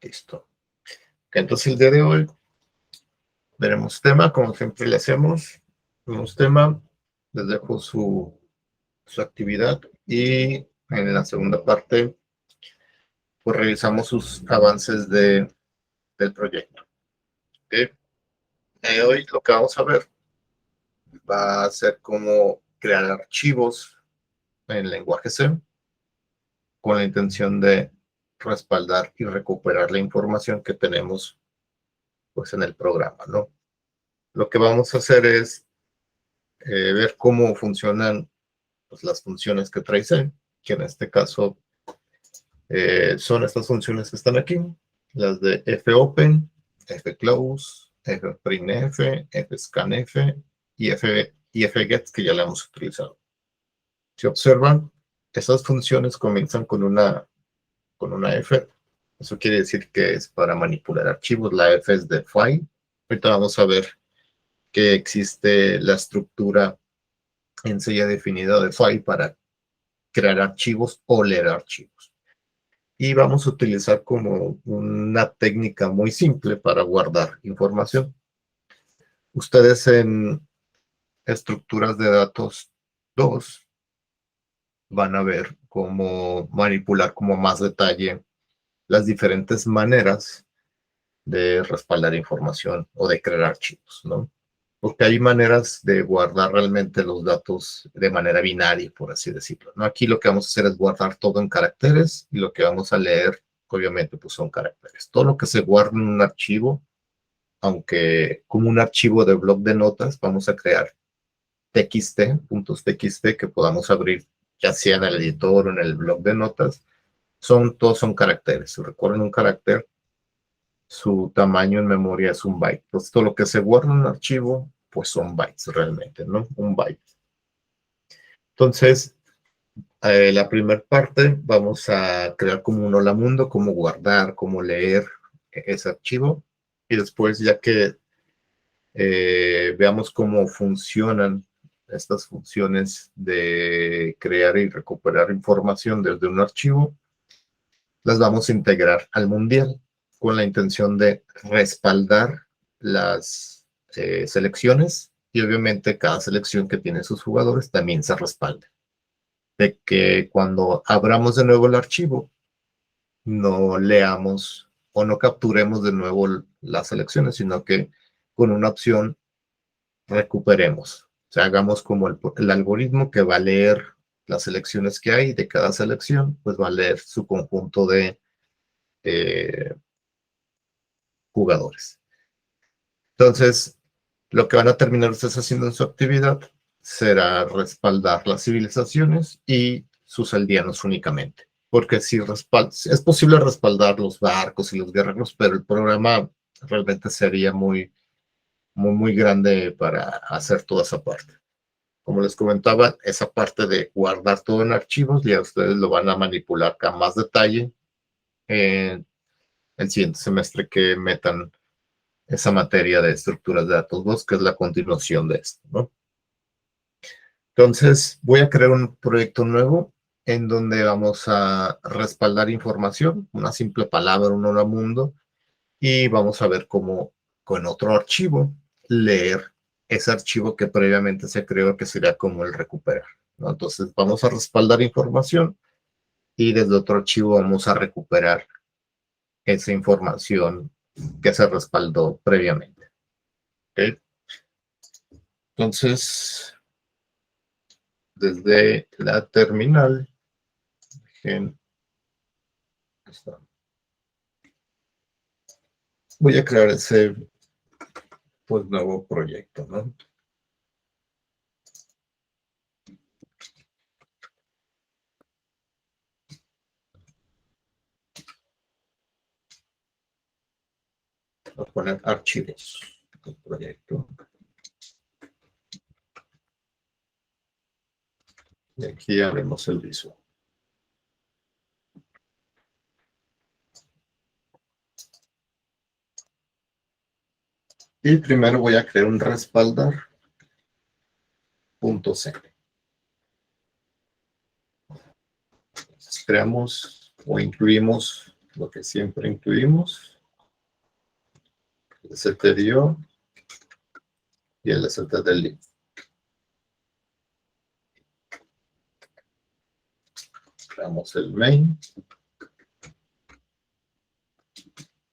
Listo. Entonces el día de hoy veremos tema, como siempre le hacemos. Veremos tema, les dejo su actividad y en la segunda parte pues revisamos sus avances del proyecto. ¿Okay? Hoy lo que vamos a ver va a ser cómo crear archivos en lenguaje C con la intención de respaldar y recuperar la información que tenemos pues en el programa, ¿no? Lo que vamos a hacer es ver cómo funcionan pues, las funciones que trae C, que en este caso son estas funciones que están aquí, las de fopen, fclose, fprintf, fscanf y fget, que ya la hemos utilizado. Si observan, esas funciones comienzan con una F. Eso quiere decir que es para manipular archivos. La F es de file. Ahorita vamos a ver que existe la estructura en sí ya definida de file para crear archivos o leer archivos. Y vamos a utilizar como una técnica muy simple para guardar información. Ustedes en estructuras de datos 2 van a ver cómo manipular como más detalle las diferentes maneras de respaldar información o de crear archivos, ¿no? Porque hay maneras de guardar realmente los datos de manera binaria, por así decirlo, ¿no? Aquí lo que vamos a hacer es guardar todo en caracteres y lo que vamos a leer, obviamente, pues son caracteres. Todo lo que se guarda en un archivo, aunque como un archivo de bloc de notas, vamos a crear txt, puntos txt que podamos abrir ya sea en el editor o en el bloc de notas. Todos son caracteres. Si recuerden un carácter, su tamaño en memoria es un byte. Entonces, todo lo que se guarda en un archivo, pues son bytes realmente, ¿no? Un byte. Entonces, la primera parte vamos a crear como un hola mundo, cómo guardar, cómo leer ese archivo. Y después, ya que veamos cómo funcionan estas funciones de crear y recuperar información desde un archivo, las vamos a integrar al mundial con la intención de respaldar las selecciones y obviamente cada selección que tiene sus jugadores también se respalda. De que cuando abramos de nuevo el archivo, no leamos o no capturemos de nuevo las selecciones, sino que con una opción recuperemos. O sea, hagamos como el algoritmo que va a leer las selecciones que hay de cada selección, pues va a leer su conjunto de jugadores. Entonces, lo que van a terminar ustedes haciendo en su actividad será respaldar las civilizaciones y sus aldeanos únicamente. Porque si es posible respaldar los barcos y los guerreros, pero el programa realmente sería muy grande para hacer toda esa parte. Como les comentaba, esa parte de guardar todo en archivos, ya ustedes lo van a manipular con más detalle en el siguiente semestre que metan esa materia de estructuras de datos 2, que es la continuación de esto, ¿no? Entonces, voy a crear un proyecto nuevo en donde vamos a respaldar información, una simple palabra, un hola mundo, y vamos a ver cómo con otro archivo leer ese archivo que previamente se creó, que sería como el recuperar, ¿no? Entonces, vamos a respaldar información y desde otro archivo vamos a recuperar esa información que se respaldó previamente. ¿Okay? Entonces, desde la terminal, voy a crear ese pues, nuevo proyecto, ¿no? Voy a poner archivos del proyecto. Y aquí haremos el visual. Y primero voy a crear un respaldar.c. Creamos o incluimos lo que siempre incluimos, el STDO y el STDLib. Creamos el main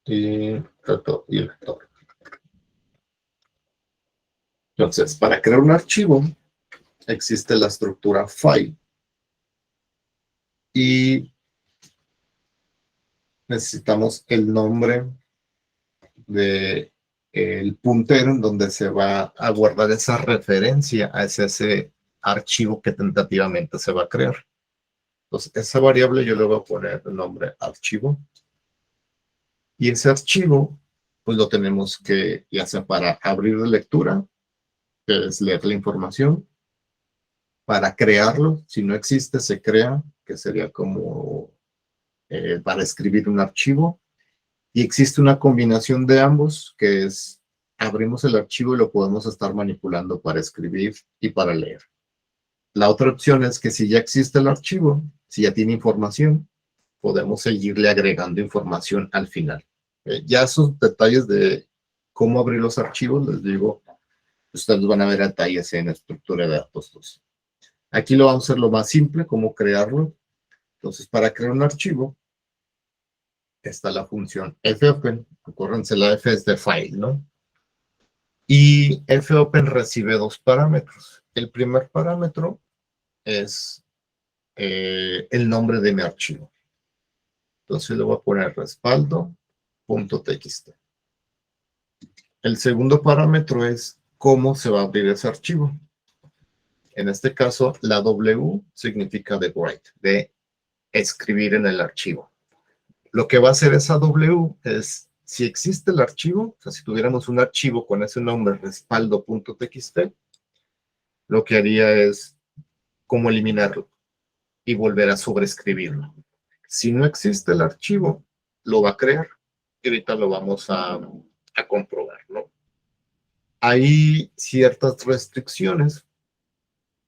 y el lector. Entonces, para crear un archivo, existe la estructura file y necesitamos el nombre de el puntero en donde se va a guardar esa referencia a ese archivo que tentativamente se va a crear. Entonces, esa variable yo le voy a poner el nombre archivo. Y ese archivo, pues lo tenemos que, ya sea para abrir de lectura, que es leer la información, para crearlo, si no existe, se crea, que sería como para escribir un archivo. Y existe una combinación de ambos, que es abrimos el archivo y lo podemos estar manipulando para escribir y para leer. La otra opción es que si ya existe el archivo, si ya tiene información, podemos seguirle agregando información al final. Ya esos detalles de cómo abrir los archivos, les digo, ustedes van a ver detalles en estructura de datos 2. Aquí lo vamos a hacer lo más simple, cómo crearlo. Entonces, para crear un archivo, está la función fopen. Acuérdense, la F es de file, ¿no? Y fopen recibe dos parámetros. El primer parámetro es el nombre de mi archivo. Entonces le voy a poner respaldo.txt. El segundo parámetro es cómo se va a abrir ese archivo. En este caso, la W significa de write, de escribir en el archivo. Lo que va a hacer esa W es, si existe el archivo, o sea, si tuviéramos un archivo con ese nombre, respaldo.txt, lo que haría es cómo eliminarlo y volver a sobreescribirlo. Si no existe el archivo, lo va a crear y ahorita lo vamos a comprobar, ¿no? Hay ciertas restricciones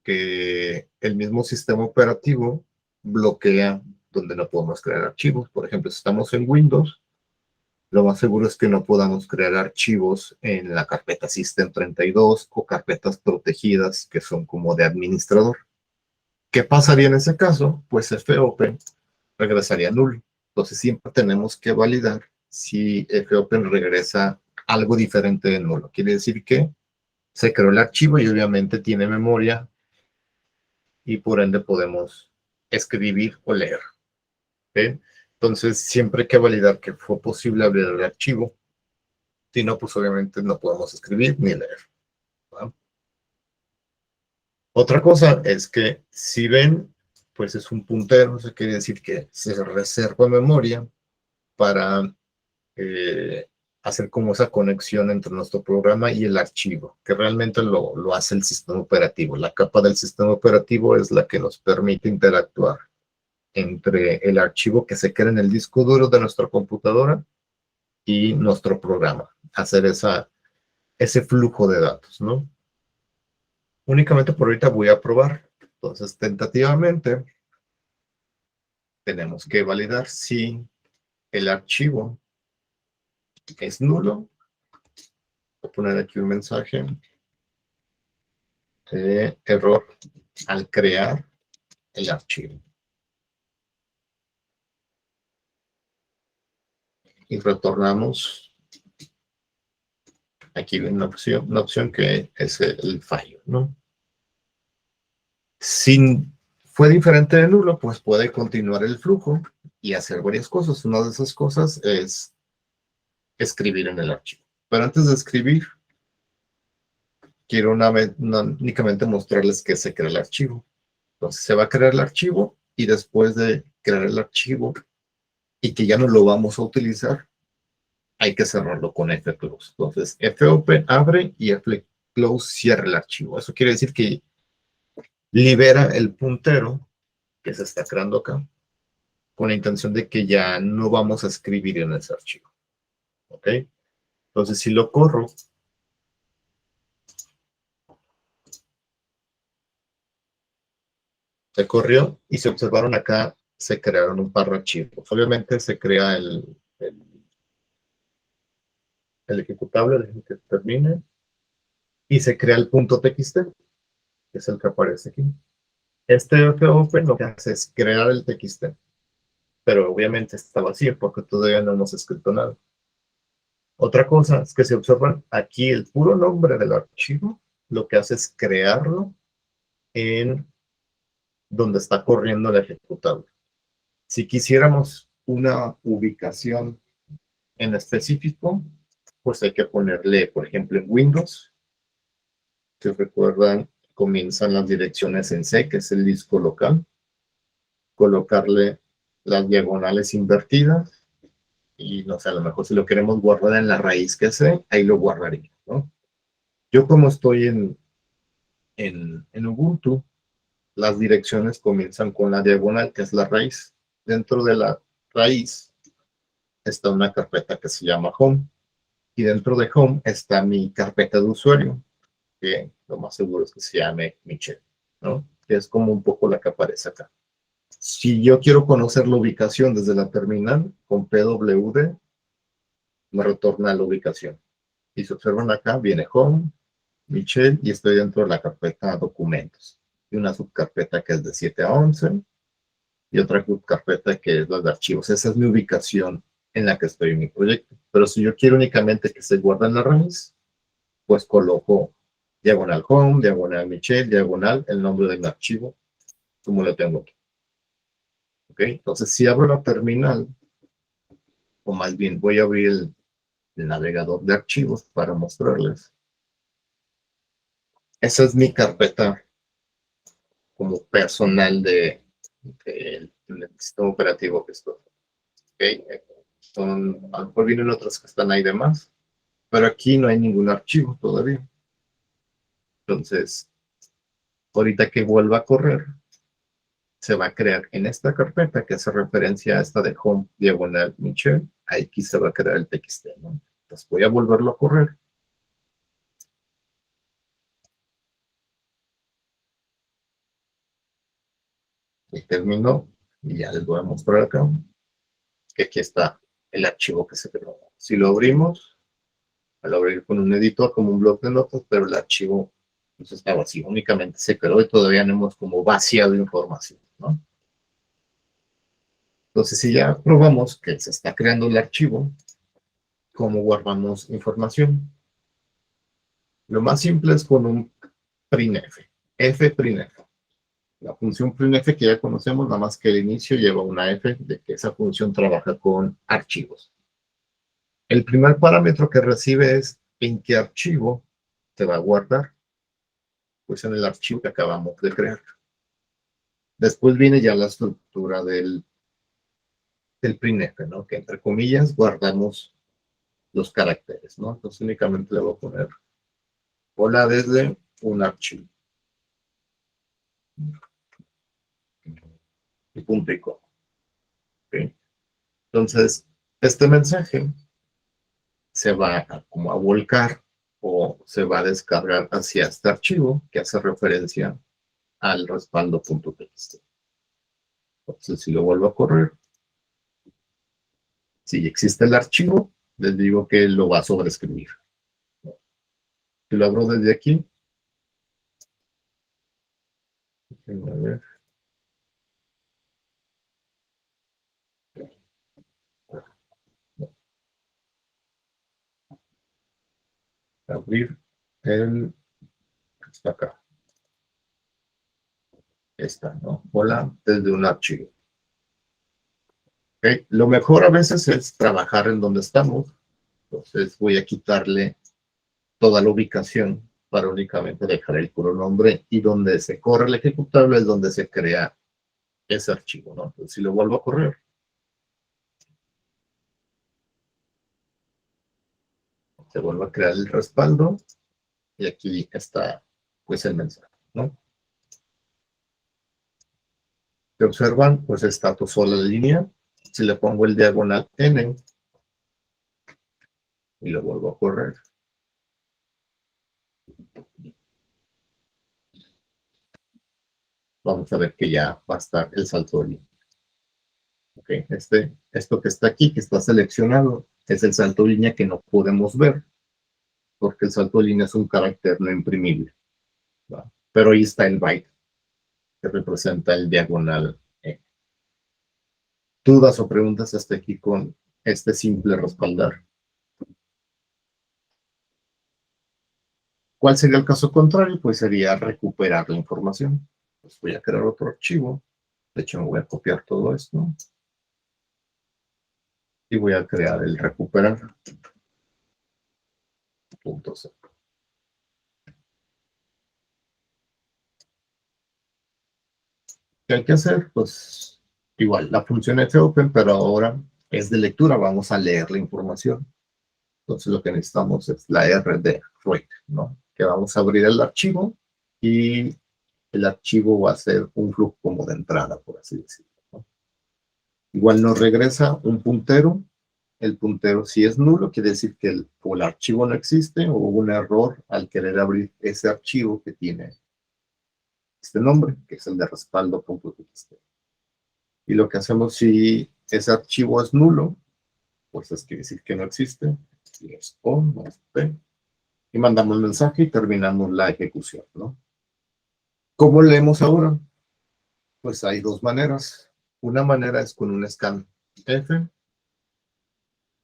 que el mismo sistema operativo bloquea donde no podemos crear archivos. Por ejemplo, si estamos en Windows, lo más seguro es que no podamos crear archivos en la carpeta System32 o carpetas protegidas que son como de administrador. ¿Qué pasaría en ese caso? Pues fopen regresaría nulo. Entonces siempre tenemos que validar si fopen regresa algo diferente de nulo. Quiere decir que se creó el archivo y obviamente tiene memoria y por ende podemos escribir o leer. ¿Sí? Entonces siempre hay que validar que fue posible abrir el archivo. Si no, pues obviamente no podemos escribir ni leer. ¿Va? Otra cosa es que si ven, pues es un puntero, eso quiere decir que se reserva memoria para hacer como esa conexión entre nuestro programa y el archivo, que realmente lo hace el sistema operativo. La capa del sistema operativo es la que nos permite interactuar entre el archivo que se crea en el disco duro de nuestra computadora y nuestro programa, hacer ese flujo de datos, ¿no? Únicamente por ahorita voy a probar. Entonces, tentativamente, tenemos que validar si el archivo es nulo. Voy a poner aquí un mensaje de error al crear el archivo. Y retornamos aquí una opción que es el fallo, ¿no? Si fue diferente de nulo, pues puede continuar el flujo y hacer varias cosas. Una de esas cosas es escribir en el archivo. Pero antes de escribir, quiero únicamente mostrarles que se crea el archivo. Entonces se va a crear el archivo y después de crear el archivo y que ya no lo vamos a utilizar, hay que cerrarlo con fclose. Entonces fopen abre y fclose cierra el archivo. Eso quiere decir que libera el puntero que se está creando acá con la intención de que ya no vamos a escribir en ese archivo. ¿Ok? Entonces si lo corro, se corrió y se observaron acá se crearon un par de archivos. Obviamente se crea el ejecutable, dejen que termine, y se crea el punto .txt, que es el que aparece aquí. Este open lo que hace es crear el TXT, pero obviamente está vacío porque todavía no hemos escrito nada. Otra cosa es que si observan aquí el puro nombre del archivo, lo que hace es crearlo en donde está corriendo el ejecutable. Si quisiéramos una ubicación en específico, pues hay que ponerle, por ejemplo, en Windows. Si recuerdan, comienzan las direcciones en C, que es el disco local. Colocarle las diagonales invertidas y no sé, a lo mejor si lo queremos guardar en la raíz que sé, ahí lo guardaría, ¿no? Yo como estoy en Ubuntu, las direcciones comienzan con la diagonal, que es la raíz. Dentro de la raíz está una carpeta que se llama Home, y dentro de Home está mi carpeta de usuario, que lo más seguro es que se llame Michelle, ¿no? Que es como un poco la que aparece acá. Si yo quiero conocer la ubicación desde la terminal, con pwd me retorna la ubicación. Y si observan acá, viene Home, Michelle, y estoy dentro de la carpeta Documentos. Y una subcarpeta que es de 7 a 11, y otra subcarpeta que es la de archivos. Esa es mi ubicación en la que estoy en mi proyecto. Pero si yo quiero únicamente que se guarde en la raíz, pues coloco diagonal Home, diagonal Michelle, diagonal el nombre del archivo, como lo tengo aquí. ¿Ok? Entonces, si abro la terminal, o más bien voy a abrir el navegador de archivos para mostrarles. Esa es mi carpeta como personal del sistema operativo que estoy. ¿Okay? A lo mejor vienen otras que están ahí de más, pero aquí no hay ningún archivo todavía. Entonces, ahorita que vuelva a correr, se va a crear en esta carpeta que hace referencia a esta de Home diagonal Michelle. Aquí se va a crear el TXT, ¿no? Entonces voy a volverlo a correr. Y terminó. Y ya les voy a mostrar acá que aquí está el archivo que se creó. Si lo abrimos, al abrir con un editor como un bloc de notas, pero el archivo pues, está vacío, únicamente se creó y todavía no hemos como vaciado información, ¿no? Entonces, si ya probamos que se está creando el archivo, ¿cómo guardamos información? Lo más simple es con un printf, fprintf. La función printf que ya conocemos, nada más que el inicio lleva una f de que esa función trabaja con archivos. El primer parámetro que recibe es en qué archivo se va a guardar, pues en el archivo que acabamos de crear. Después viene ya la estructura del printf, ¿no? Que entre comillas guardamos los caracteres, ¿no? Entonces únicamente le voy a poner hola desde un archivo. Y punto y coma. ¿Okay? Entonces, este mensaje se va como a volcar o se va a descargar hacia este archivo que hace referencia al respaldo.txt. Entonces, si lo vuelvo a correr, si existe el archivo, les digo que lo va a sobreescribir. Si lo abro desde aquí, a ver, abrir el, está acá, está, ¿no? Hola desde un archivo. ¿Okay? Lo mejor a veces es trabajar en donde estamos. Entonces voy a quitarle toda la ubicación para únicamente dejar el puro nombre y donde se corre el ejecutable es donde se crea ese archivo, ¿no? Entonces, si lo vuelvo a correr, se vuelve a crear el respaldo y aquí está pues el mensaje, ¿no? Si observan, pues está sola la línea. Si le pongo el diagonal N y lo vuelvo a correr, vamos a ver que ya va a estar el salto de línea. Okay. Esto que está aquí, que está seleccionado, es el salto de línea que no podemos ver, porque el salto de línea es un carácter no imprimible, ¿va? Pero ahí está el byte, que representa el diagonal. ¿Dudas o preguntas hasta aquí con este simple respaldar? ¿Cuál sería el caso contrario? Pues sería recuperar la información. Pues voy a crear otro archivo. De hecho, me voy a copiar todo esto y voy a crear el recuperar. Puntos. ¿Qué hay que hacer? Pues igual, la función fopen, pero ahora es de lectura. Vamos a leer la información. Entonces lo que necesitamos es la R de read, ¿no? Que vamos a abrir el archivo y el archivo va a ser un flujo como de entrada, por así decirlo, ¿no? Igual nos regresa un puntero. El puntero, si es nulo, quiere decir que o el archivo no existe o hubo un error al querer abrir ese archivo que tiene este nombre, que es el de respaldo.txt. Y lo que hacemos si ese archivo es nulo, pues es quiere decir que no existe. Y es on, P, y mandamos mensaje y terminamos la ejecución, ¿no? ¿Cómo leemos ahora? Pues hay dos maneras. Una manera es con un scan F,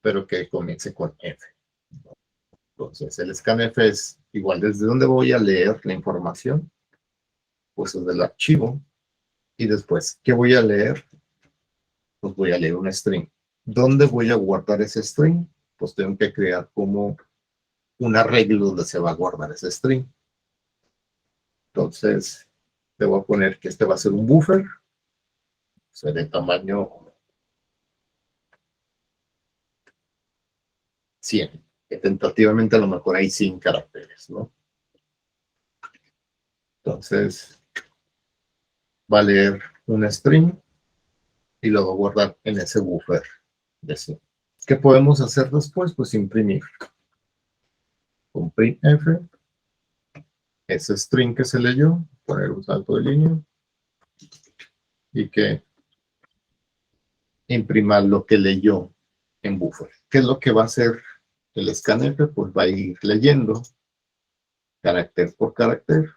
pero que comience con F. Entonces, el scanf es igual desde donde voy a leer la información, pues desde el archivo, y después, ¿qué voy a leer? Pues voy a leer un string. ¿Dónde voy a guardar ese string? Pues tengo que crear como un arreglo donde se va a guardar ese string. Entonces, te voy a poner que este va a ser un buffer, o sea, de tamaño 100, que tentativamente a lo mejor hay 100 caracteres, ¿no? Entonces, va a leer un string y lo va a guardar en ese buffer de 100. ¿Qué podemos hacer después? Pues imprimir con printf, ese string que se leyó, poner un salto de línea y que imprima lo que leyó en buffer. ¿Qué es lo que va a hacer el scanf? Pues va a ir leyendo carácter por carácter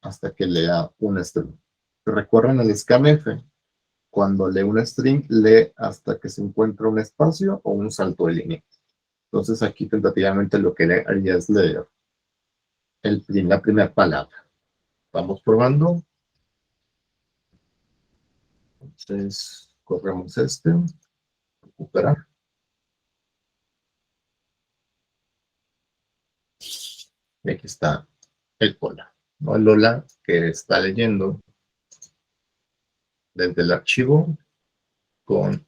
hasta que lea un string. Recuerden el scanf, cuando lee un string, lee hasta que se encuentra un espacio o un salto de línea. Entonces aquí tentativamente lo que haría es leer la primera palabra. Vamos probando. Entonces, corremos recuperar. Y aquí está el hola, ¿no? El hola que está leyendo desde el archivo con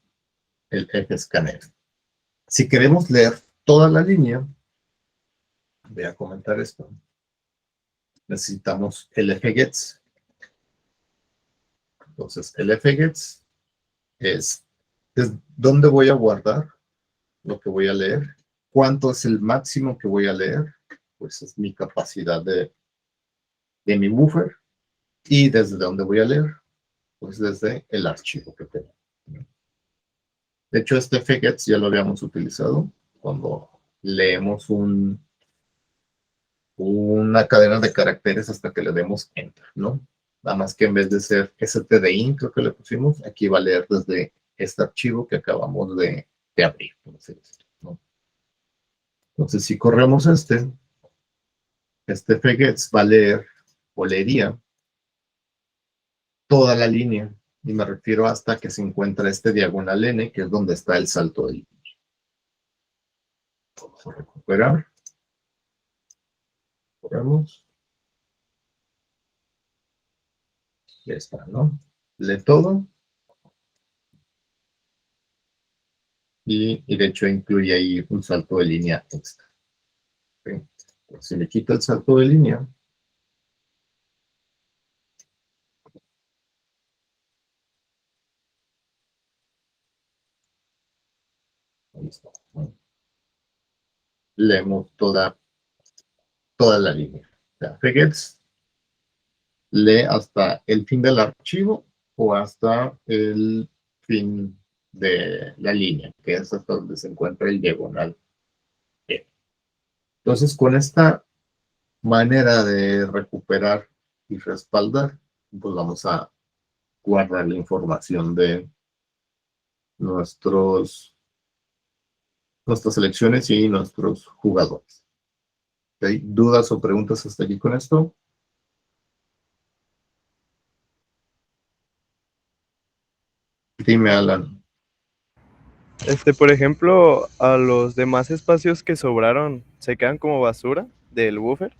el fscanf. Si queremos leer toda la línea, voy a comentar esto. Necesitamos el fgets. Entonces, el fgets es dónde voy a guardar lo que voy a leer, cuánto es el máximo que voy a leer, pues es mi capacidad de mi buffer, y desde dónde voy a leer, pues desde el archivo que tengo. De hecho, este fgets ya lo habíamos utilizado cuando leemos una cadena de caracteres hasta que le demos enter, ¿no? Nada más que en vez de ser stdin, creo que le pusimos, aquí va a leer desde este archivo que acabamos de abrir, por así decirlo, ¿no? Entonces, si corremos este fgets va a leer o leería toda la línea, y me refiero hasta que se encuentra este diagonal n, que es donde está el salto de línea. Vamos a recuperar. Corremos. Ya está, ¿no? Lee todo. Y de hecho incluye ahí un salto de línea extra. ¿Okay? Si le quito el salto de línea, ahí está, ¿no? Leemos toda la línea. O sea, fgets lee hasta el fin del archivo o hasta el fin de la línea, que es hasta donde se encuentra el diagonal E. Entonces, con esta manera de recuperar y respaldar, pues vamos a guardar la información de nuestras selecciones y nuestros jugadores. ¿Okay? ¿Dudas o preguntas hasta aquí con esto? Dime, Alan. Por ejemplo, a los demás espacios que sobraron, ¿se quedan como basura del buffer?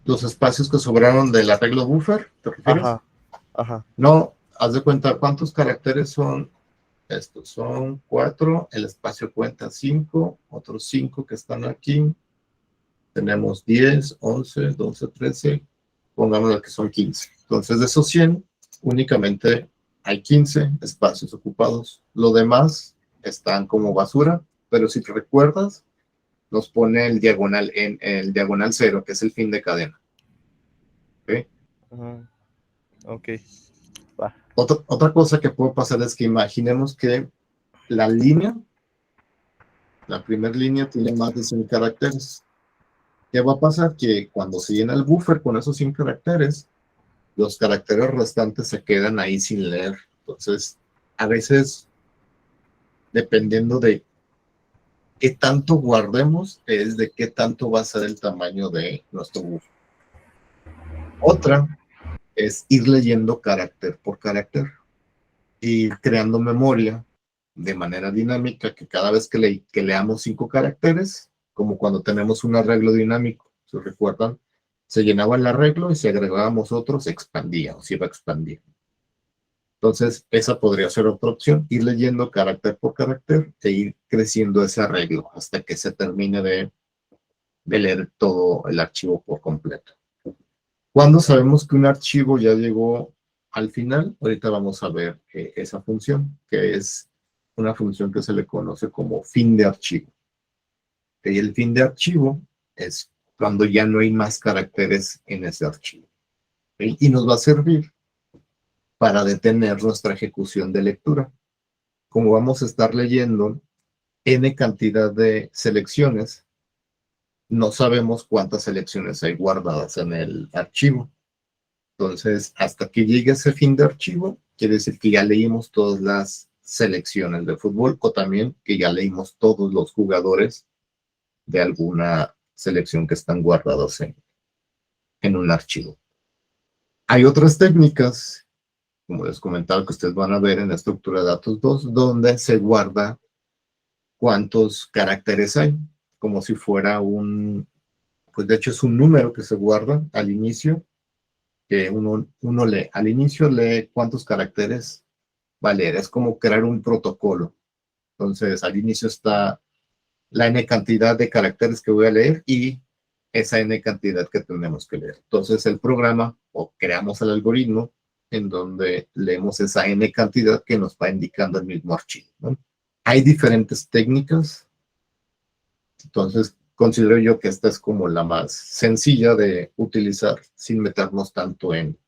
¿Los espacios que sobraron del arreglo buffer, te refieres? Ajá, ajá. No, haz de cuenta cuántos caracteres son estos. Son 4, el espacio cuenta 5, otros 5 que están aquí. Tenemos 10, 11, 12, 13, pongamos que son 15. Entonces, de esos 100, únicamente hay 15 espacios ocupados. Lo demás están como basura, pero si te recuerdas, nos pone el diagonal en el diagonal 0, que es el fin de cadena. ¿Okay? Ajá. Ok, va. Otra cosa que puede pasar es que imaginemos que la línea, la primera línea tiene más de 100 caracteres. ¿Qué va a pasar? Que cuando se llena el buffer con esos 100 caracteres, los caracteres restantes se quedan ahí sin leer. Entonces, a veces, dependiendo de qué tanto guardemos, es de qué tanto va a ser el tamaño de nuestro buffer. Otra es ir leyendo carácter por carácter y creando memoria de manera dinámica, que cada vez que leamos 5 caracteres, como cuando tenemos un arreglo dinámico, si recuerdan, se llenaba el arreglo y si agregábamos otro, se expandía o se iba a expandir. Entonces, esa podría ser otra opción, ir leyendo carácter por carácter e ir creciendo ese arreglo hasta que se termine de leer todo el archivo por completo. Cuando sabemos que un archivo ya llegó al final, ahorita vamos a ver esa función, que es una función que se le conoce como fin de archivo. Y el fin de archivo es cuando ya no hay más caracteres en ese archivo. Y nos va a servir para detener nuestra ejecución de lectura. Como vamos a estar leyendo n cantidad de selecciones, no sabemos cuántas selecciones hay guardadas en el archivo. Entonces, hasta que llegue ese fin de archivo, quiere decir que ya leímos todas las selecciones de fútbol o también que ya leímos todos los jugadores de alguna selección que están guardados en un archivo. Hay otras técnicas, como les comentaba, que ustedes van a ver en la estructura de datos 2, donde se guarda cuántos caracteres hay, como si fuera pues de hecho es un número que se guarda al inicio, que uno lee, al inicio lee cuántos caracteres va a leer, es como crear un protocolo. Entonces, al inicio está la n cantidad de caracteres que voy a leer y esa n cantidad que tenemos que leer. Entonces, el programa o creamos el algoritmo en donde leemos esa n cantidad que nos va indicando el mismo archivo, ¿no? Hay diferentes técnicas, entonces considero yo que esta es como la más sencilla de utilizar sin meternos tanto en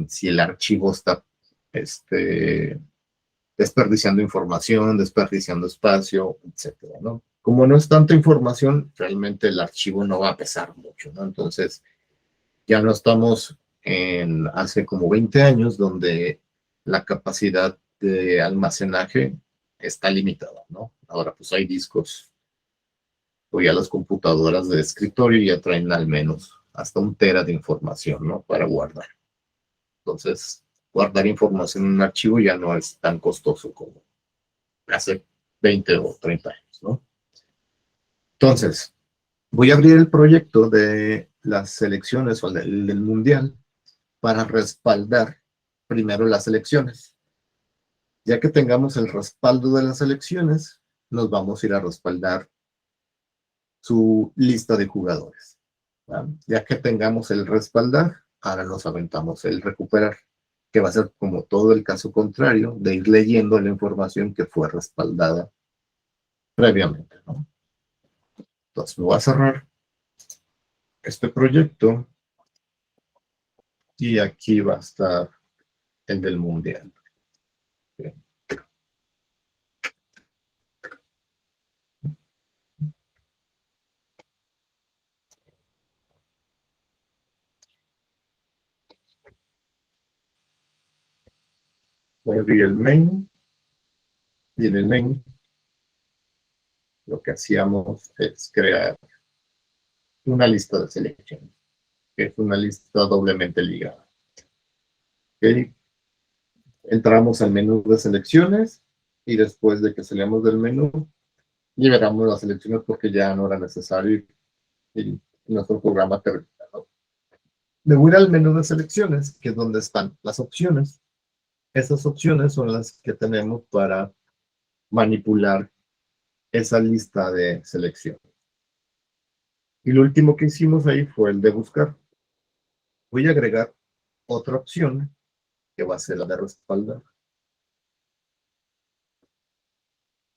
si el archivo está desperdiciando información, desperdiciando espacio, etcétera, ¿no? Como no es tanta información, realmente el archivo no va a pesar mucho, ¿no? Entonces, ya no estamos en hace como 20 años donde la capacidad de almacenaje está limitada, ¿no? Ahora pues hay discos o ya las computadoras de escritorio ya traen al menos hasta 1 tera de información, ¿no? Para guardar. Entonces, guardar información en un archivo ya no es tan costoso como hace 20 o 30 años, ¿no? Entonces, voy a abrir el proyecto de las selecciones o del mundial para respaldar primero las selecciones. Ya que tengamos el respaldo de las selecciones, nos vamos a ir a respaldar su lista de jugadores. ¿Va? Ya que tengamos el respaldar, ahora nos aventamos el recuperar, que va a ser como todo el caso contrario de ir leyendo la información que fue respaldada previamente, ¿no? Entonces me voy a cerrar este proyecto y aquí va a estar el del mundial. ¿Okay? Voy a abrir el main. Y en el main lo que hacíamos es crear una lista de selecciones, que es una lista doblemente ligada. ¿Okay? Entramos al menú de selecciones y después de que salimos del menú, liberamos las selecciones porque ya no era necesario y nuestro programa terminado. Me voy al menú de selecciones, que es donde están las opciones. Esas opciones son las que tenemos para manipular esa lista de selecciones. Y lo último que hicimos ahí fue el de buscar. Voy a agregar otra opción que va a ser la de respaldar.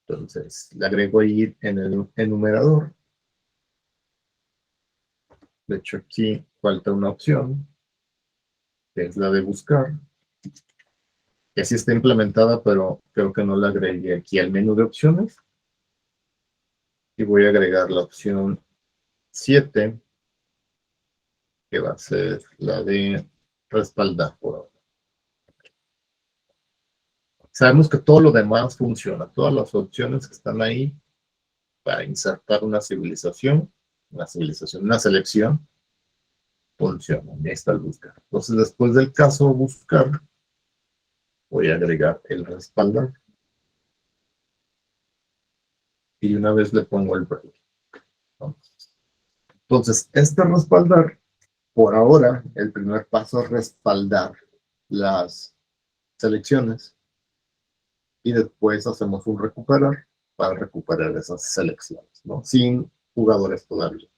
Entonces, le agrego ahí en el enumerador. De hecho, aquí falta una opción, que es la de buscar, que sí está implementada, pero creo que no la agregué aquí al menú de opciones. Y voy a agregar la opción 7, que va a ser la de respaldar por ahora. Sabemos que todo lo demás funciona, todas las opciones que están ahí para insertar una selección, funcionan. Ahí está el buscar. Entonces, después del caso buscar, voy a agregar el respaldar. Y una vez le pongo el break. Entonces, este respaldar, por ahora, el primer paso es respaldar las selecciones y después hacemos un recuperar para recuperar esas selecciones, ¿no? Sin jugadores todavía.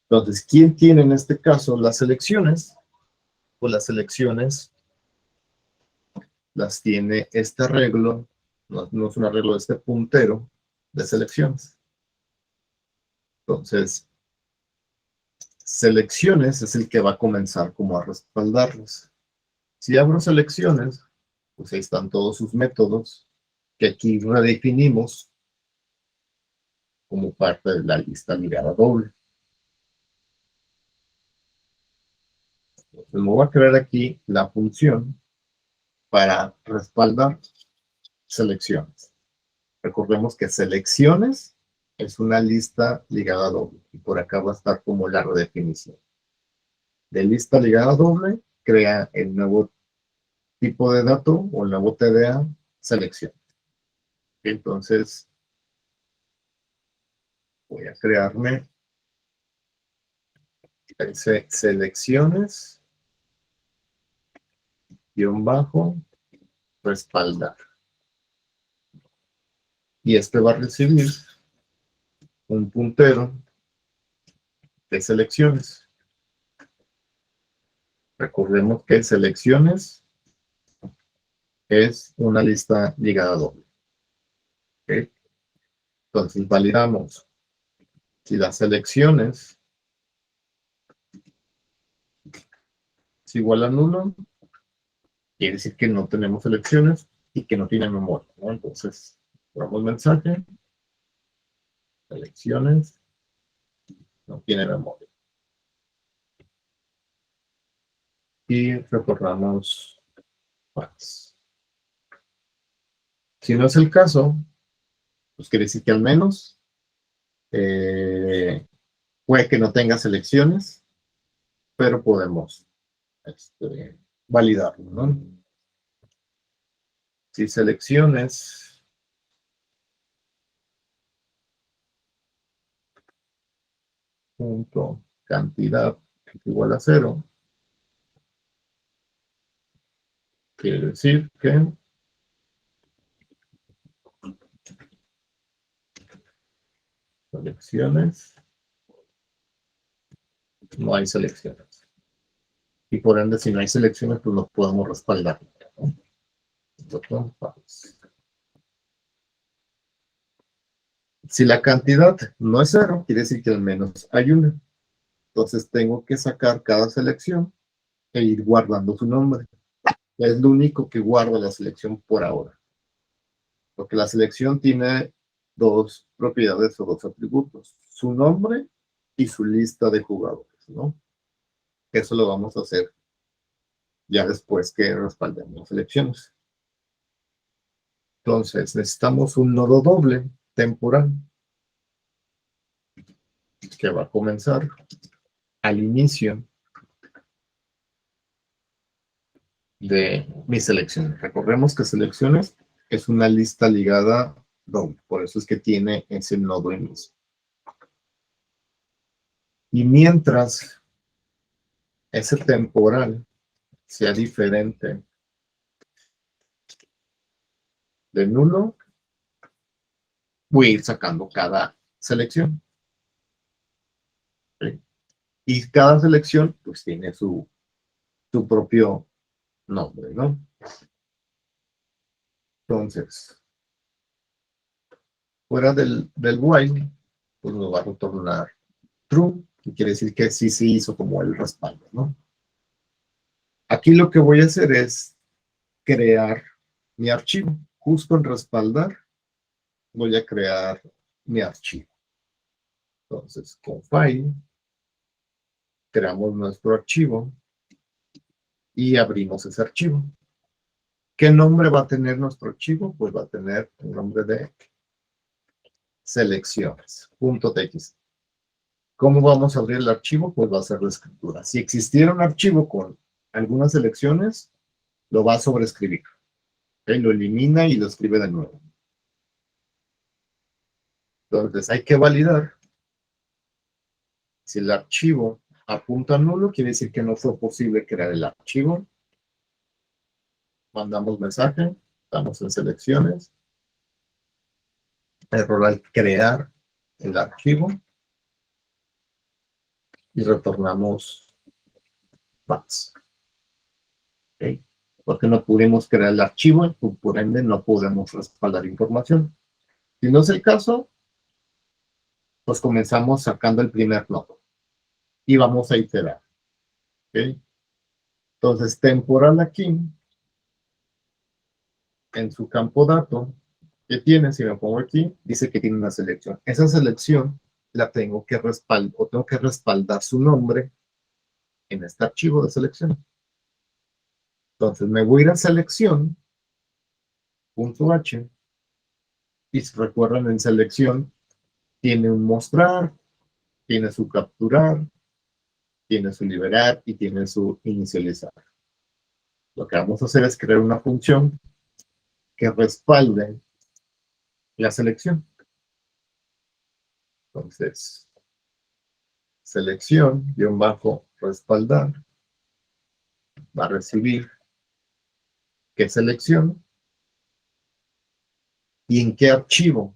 Entonces, ¿quién tiene en este caso las selecciones? Pues las selecciones las tiene este arreglo, no es un arreglo de este puntero de selecciones. Entonces, selecciones es el que va a comenzar como a respaldarlos. Si abro selecciones, pues ahí están todos sus métodos que aquí redefinimos como parte de la lista ligada doble. Entonces me voy a crear aquí la función para respaldar selecciones. Recordemos que selecciones es una lista ligada doble y por acá va a estar como la redefinición. De lista ligada doble, crea el nuevo tipo de dato o el nuevo TDA selección. Entonces, voy a crearme selecciones _ respaldar. Y este va a recibir un puntero de selecciones. Recordemos que selecciones es una lista ligada doble. ¿Okay? Entonces validamos si las selecciones es igual a nulo, quiere decir que no tenemos selecciones y que no tiene memoria, ¿no? Entonces, ponemos mensaje, selecciones, no tiene memoria. Y retornamos false. Si no es el caso, pues quiere decir que al menos puede que no tenga selecciones, pero podemos validarlo, ¿no? Si selecciones punto cantidad es igual a 0, quiere decir que selecciones, no hay selecciones. Y por ende, si no hay selecciones, pues no podemos respaldar, ¿no? Si la cantidad no es 0, quiere decir que al menos hay una. Entonces tengo que sacar cada selección e ir guardando su nombre. Es lo único que guarda la selección por ahora. Porque la selección tiene dos propiedades o dos atributos. Su nombre y su lista de jugadores, ¿no? Eso lo vamos a hacer ya después que respaldemos las selecciones. Entonces, necesitamos un nodo doble temporal que va a comenzar al inicio de mis selecciones. Recordemos que selecciones es una lista ligada doble, por eso es que tiene ese nodo inicio. Y mientras ese temporal sea diferente de nulo, voy a ir sacando cada selección. ¿Sí? Y cada selección pues tiene su propio nombre, ¿no? Entonces, fuera del while, pues nos va a retornar true, que quiere decir que sí se hizo como el respaldo, ¿no? Aquí lo que voy a hacer es crear mi archivo. Justo en respaldar, voy a crear mi archivo. Entonces, con file, creamos nuestro archivo y abrimos ese archivo. ¿Qué nombre va a tener nuestro archivo? Pues va a tener el nombre de selecciones.txt. ¿Cómo vamos a abrir el archivo? Pues va a ser la escritura. Si existiera un archivo con algunas selecciones, lo va a sobreescribir. ¿Okay? Lo elimina y lo escribe de nuevo. Entonces hay que validar si el archivo apunta a nulo, quiere decir que no fue posible crear el archivo. Mandamos mensaje, estamos en selecciones, error al crear el archivo y retornamos false. ¿Okay? Porque no pudimos crear el archivo, por ende no podemos respaldar información. Si no es el caso, pues comenzamos sacando el primer nodo y vamos a iterar. ¿Okay? Entonces, temporal aquí, en su campo dato, ¿qué tiene? Si me pongo aquí, dice que tiene una selección. Esa selección la tengo que respaldar, o tengo que respaldar su nombre en este archivo de selección. Entonces, me voy a ir a selección, .h, y si recuerdan en selección, tiene un mostrar, tiene su capturar, tiene su liberar y tiene su inicializar. Lo que vamos a hacer es crear una función que respalde la selección. Entonces, selección, guión bajo, respaldar, va a recibir qué selección y en qué archivo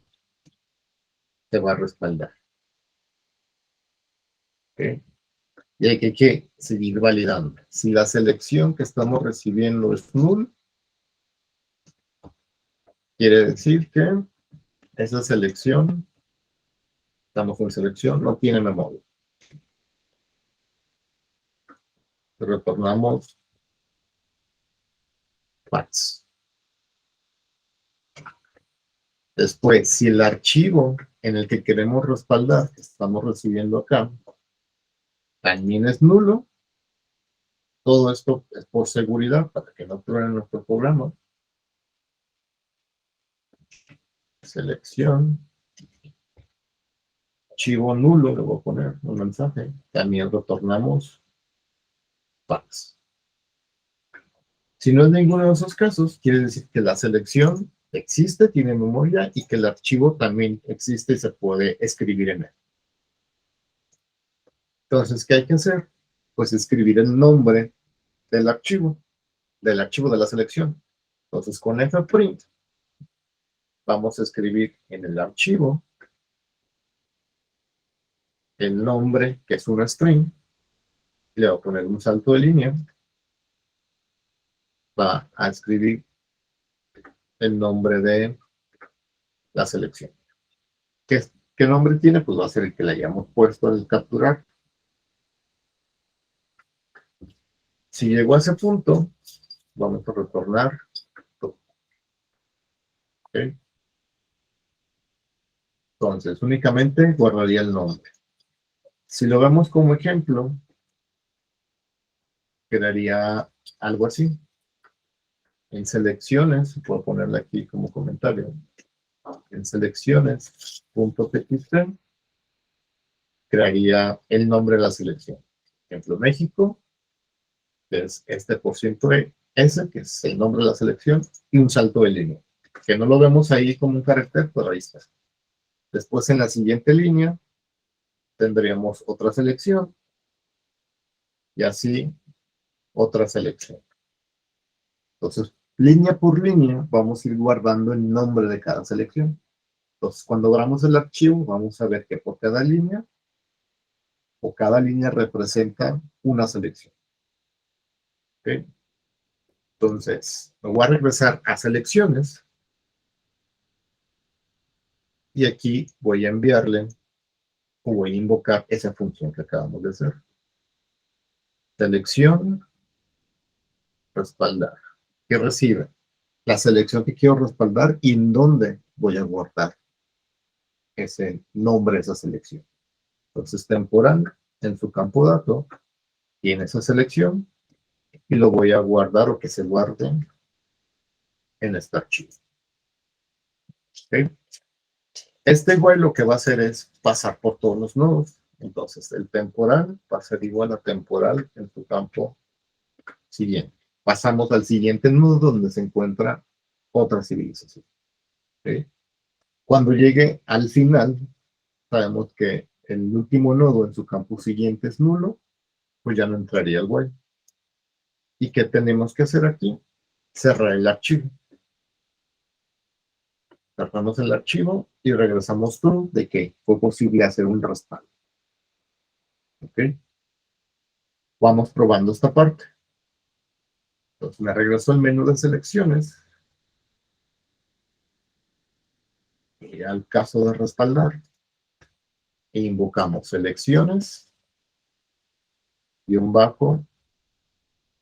se va a respaldar. ¿Okay? Y hay que seguir validando. Si la selección que estamos recibiendo es null, quiere decir que esa selección, estamos en selección, no tiene memoria. Retornamos false. Después, si el archivo en el que queremos respaldar, que estamos recibiendo acá, también es nulo, todo esto es por seguridad, para que no truene nuestro programa. Selección. Archivo nulo, le voy a poner un mensaje. También retornamos false. Si no es ninguno de esos casos, quiere decir que la selección existe, tiene memoria y que el archivo también existe y se puede escribir en él. Entonces, ¿qué hay que hacer? Pues escribir el nombre del archivo de la selección. Entonces, con fprint vamos a escribir en el archivo el nombre, que es una string, le voy a poner un salto de línea, va a escribir el nombre de la selección. ¿Qué nombre tiene? Pues va a ser el que le hayamos puesto al capturar. Si llegó a ese punto, vamos a retornar. ¿Okay? Entonces, únicamente guardaría el nombre. Si lo vemos como ejemplo, quedaría algo así. En selecciones, puedo ponerle aquí como comentario, en selecciones.txt crearía el nombre de la selección. Por ejemplo, México, que es este %S, que es el nombre de la selección, y un salto de línea, que no lo vemos ahí como un carácter, pero ahí está. Después, en la siguiente línea, tendríamos otra selección, y así otra selección. Entonces, línea por línea, vamos a ir guardando el nombre de cada selección. Entonces, cuando abramos el archivo, vamos a ver que por cada línea, o cada línea representa una selección. ¿Ok? Entonces, me voy a regresar a selecciones, y aquí voy a enviarle, o voy a invocar esa función que acabamos de hacer. Selección, respaldar. ¿Qué recibe? La selección que quiero respaldar y en dónde voy a guardar ese nombre de esa selección. Entonces, temporal, en su campo dato, tiene esa selección y lo voy a guardar, o que se guarde en este archivo. ¿Okay? Este igual lo que va a hacer es pasar por todos los nodos. Entonces, el temporal va a ser igual a temporal en su campo siguiente. Pasamos al siguiente nodo donde se encuentra otra civilización. ¿Okay? Cuando llegue al final, sabemos que el último nodo en su campo siguiente es nulo, pues ya no entraría el while. ¿Y qué tenemos que hacer aquí? Cerrar el archivo. Cerramos el archivo y regresamos true de que fue posible hacer un respaldo. ¿Ok? Vamos probando esta parte. Entonces me regreso al menú de selecciones. Y al caso de respaldar, e invocamos selecciones, _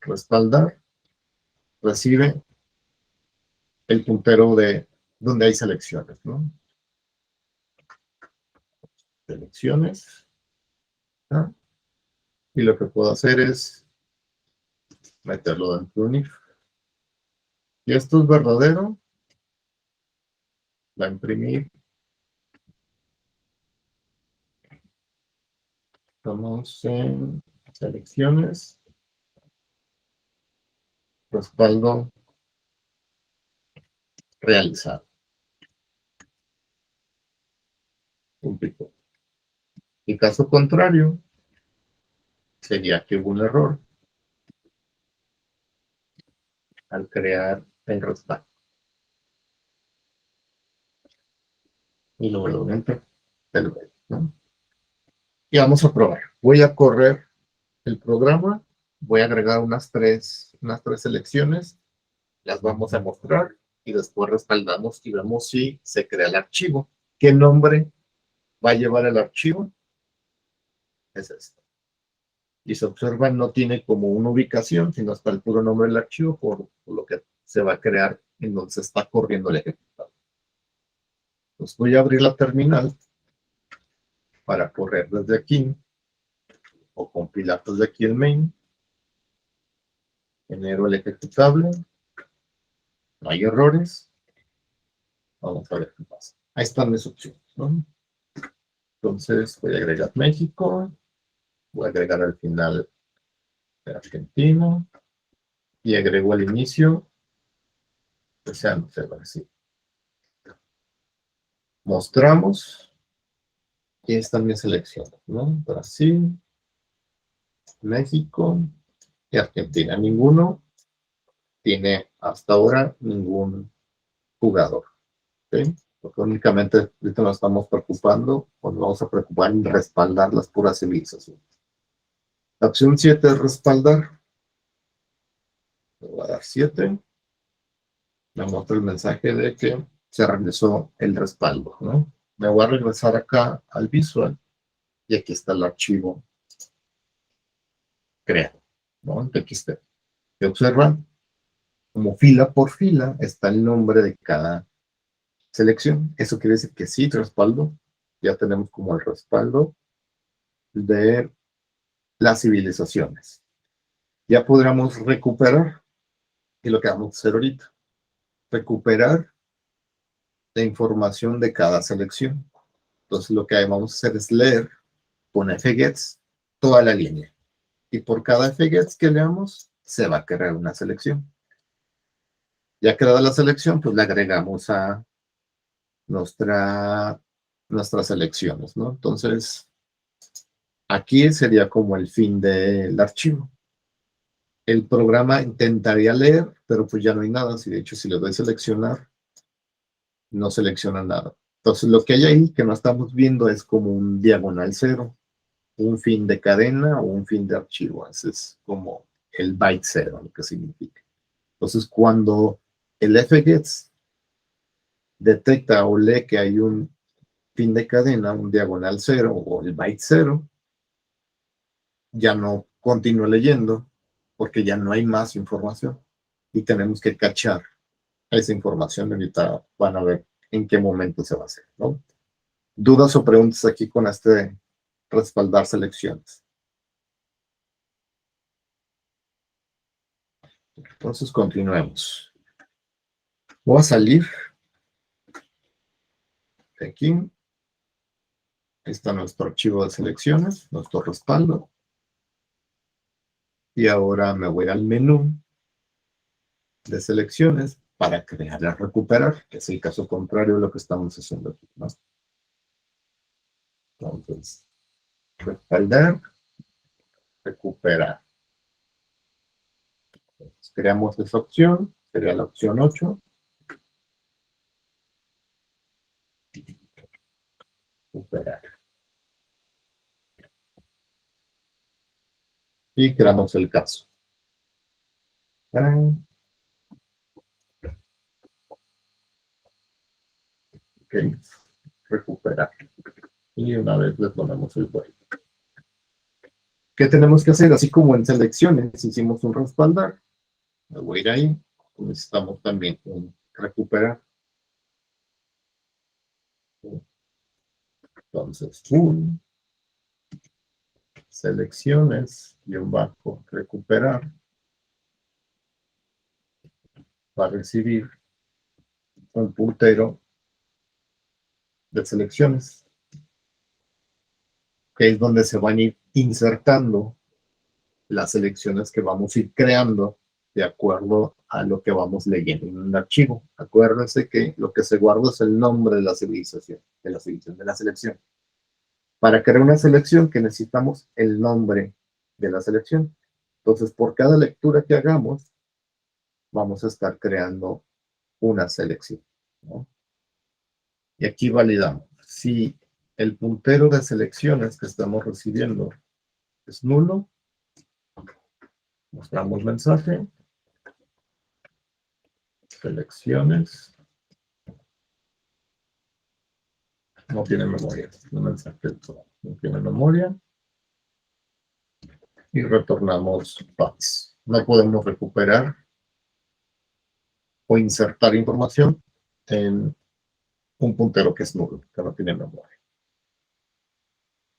respaldar, recibe el puntero de donde hay selecciones, ¿no? Selecciones. ¿Ah? Y lo que puedo hacer es meterlo dentro de un if. Y esto es verdadero, va a imprimir. Estamos en selecciones, respaldo realizado. Un pico. Y caso contrario, sería que hubo un error al crear el respaldo. Y luego lo enter del web, ¿no? Y vamos a probar. Voy a correr el programa, voy a agregar unas tres selecciones, las vamos a mostrar y después respaldamos y vemos si se crea el archivo. ¿Qué nombre va a llevar el archivo? Es esto. Y se observa, no tiene como una ubicación, sino hasta el puro nombre del archivo, por lo que se va a crear en donde se está corriendo el ejecutable. Entonces voy a abrir la terminal para correr desde aquí, o compilar desde aquí el main. Genero el ejecutable. No hay errores. Vamos a ver qué pasa. Ahí están mis opciones, ¿no? Entonces voy a agregar México. Voy a agregar al final de Argentina. Y agrego al inicio. Que sea, no sé, Brasil. Mostramos. Y están mis selecciones, ¿no? Brasil, México y Argentina. Ninguno tiene hasta ahora ningún jugador. ¿Okay? Porque únicamente ahorita nos estamos preocupando, o nos vamos a preocupar en respaldar las puras civilizaciones. La opción 7 es respaldar. Le voy a dar 7. Me muestra el mensaje de que se realizó el respaldo, ¿no? Me voy a regresar acá al visual y aquí está el archivo creado, ¿no? En TXT. ¿Se observan? Como fila por fila está el nombre de cada selección. Eso quiere decir que sí, respaldo. Ya tenemos como el respaldo de las civilizaciones. Ya podríamos recuperar, y lo que vamos a hacer ahorita, recuperar la información de cada selección. Entonces lo que vamos a hacer es leer con fgets toda la línea. Y por cada fgets que leamos, se va a crear una selección. Ya creada la selección, pues le agregamos a nuestras selecciones, ¿no? Entonces, aquí sería como el fin del archivo. El programa intentaría leer, pero pues ya no hay nada. Si de hecho, si le doy seleccionar, no selecciona nada. Entonces, lo que hay ahí que no estamos viendo es como un diagonal cero, un fin de cadena o un fin de archivo. Ese es como el byte cero, lo que significa. Entonces, cuando el fgets detecta o lee que hay un fin de cadena, un diagonal cero o el byte cero, ya no continúa leyendo porque ya no hay más información y tenemos que cachar esa información. Ahorita van a ver en qué momento se va a hacer, ¿no? ¿Dudas o preguntas aquí con este respaldar selecciones? Entonces continuemos. Voy a salir de aquí. Ahí está nuestro archivo de selecciones, nuestro respaldo. Y ahora me voy al menú de selecciones para crear y recuperar, que es el caso contrario de lo que estamos haciendo aquí, ¿no? Entonces, respaldar, recuperar. Entonces, creamos esa opción, sería la opción 8. Recuperar. Y creamos el caso. Ok, recuperar. Y una vez le ponemos el while. ¿Qué tenemos que hacer? Así como en selecciones hicimos un respaldar. Me voy a ir ahí. Necesitamos también un recuperar. Entonces, selecciones, _ recuperar, va a recibir un puntero de selecciones, que es donde se van a ir insertando las selecciones que vamos a ir creando de acuerdo a lo que vamos leyendo en un archivo. Acuérdense que lo que se guarda es el nombre de la civilización, de la selección. Para crear una selección que necesitamos el nombre de la selección. Entonces, por cada lectura que hagamos, vamos a estar creando una selección, ¿no? Y aquí validamos. Si el puntero de selecciones que estamos recibiendo es nulo, mostramos mensaje, selecciones, no tiene memoria, un mensaje no tiene memoria, y retornamos bytes. No podemos recuperar o insertar información en un puntero que es nulo, que no tiene memoria.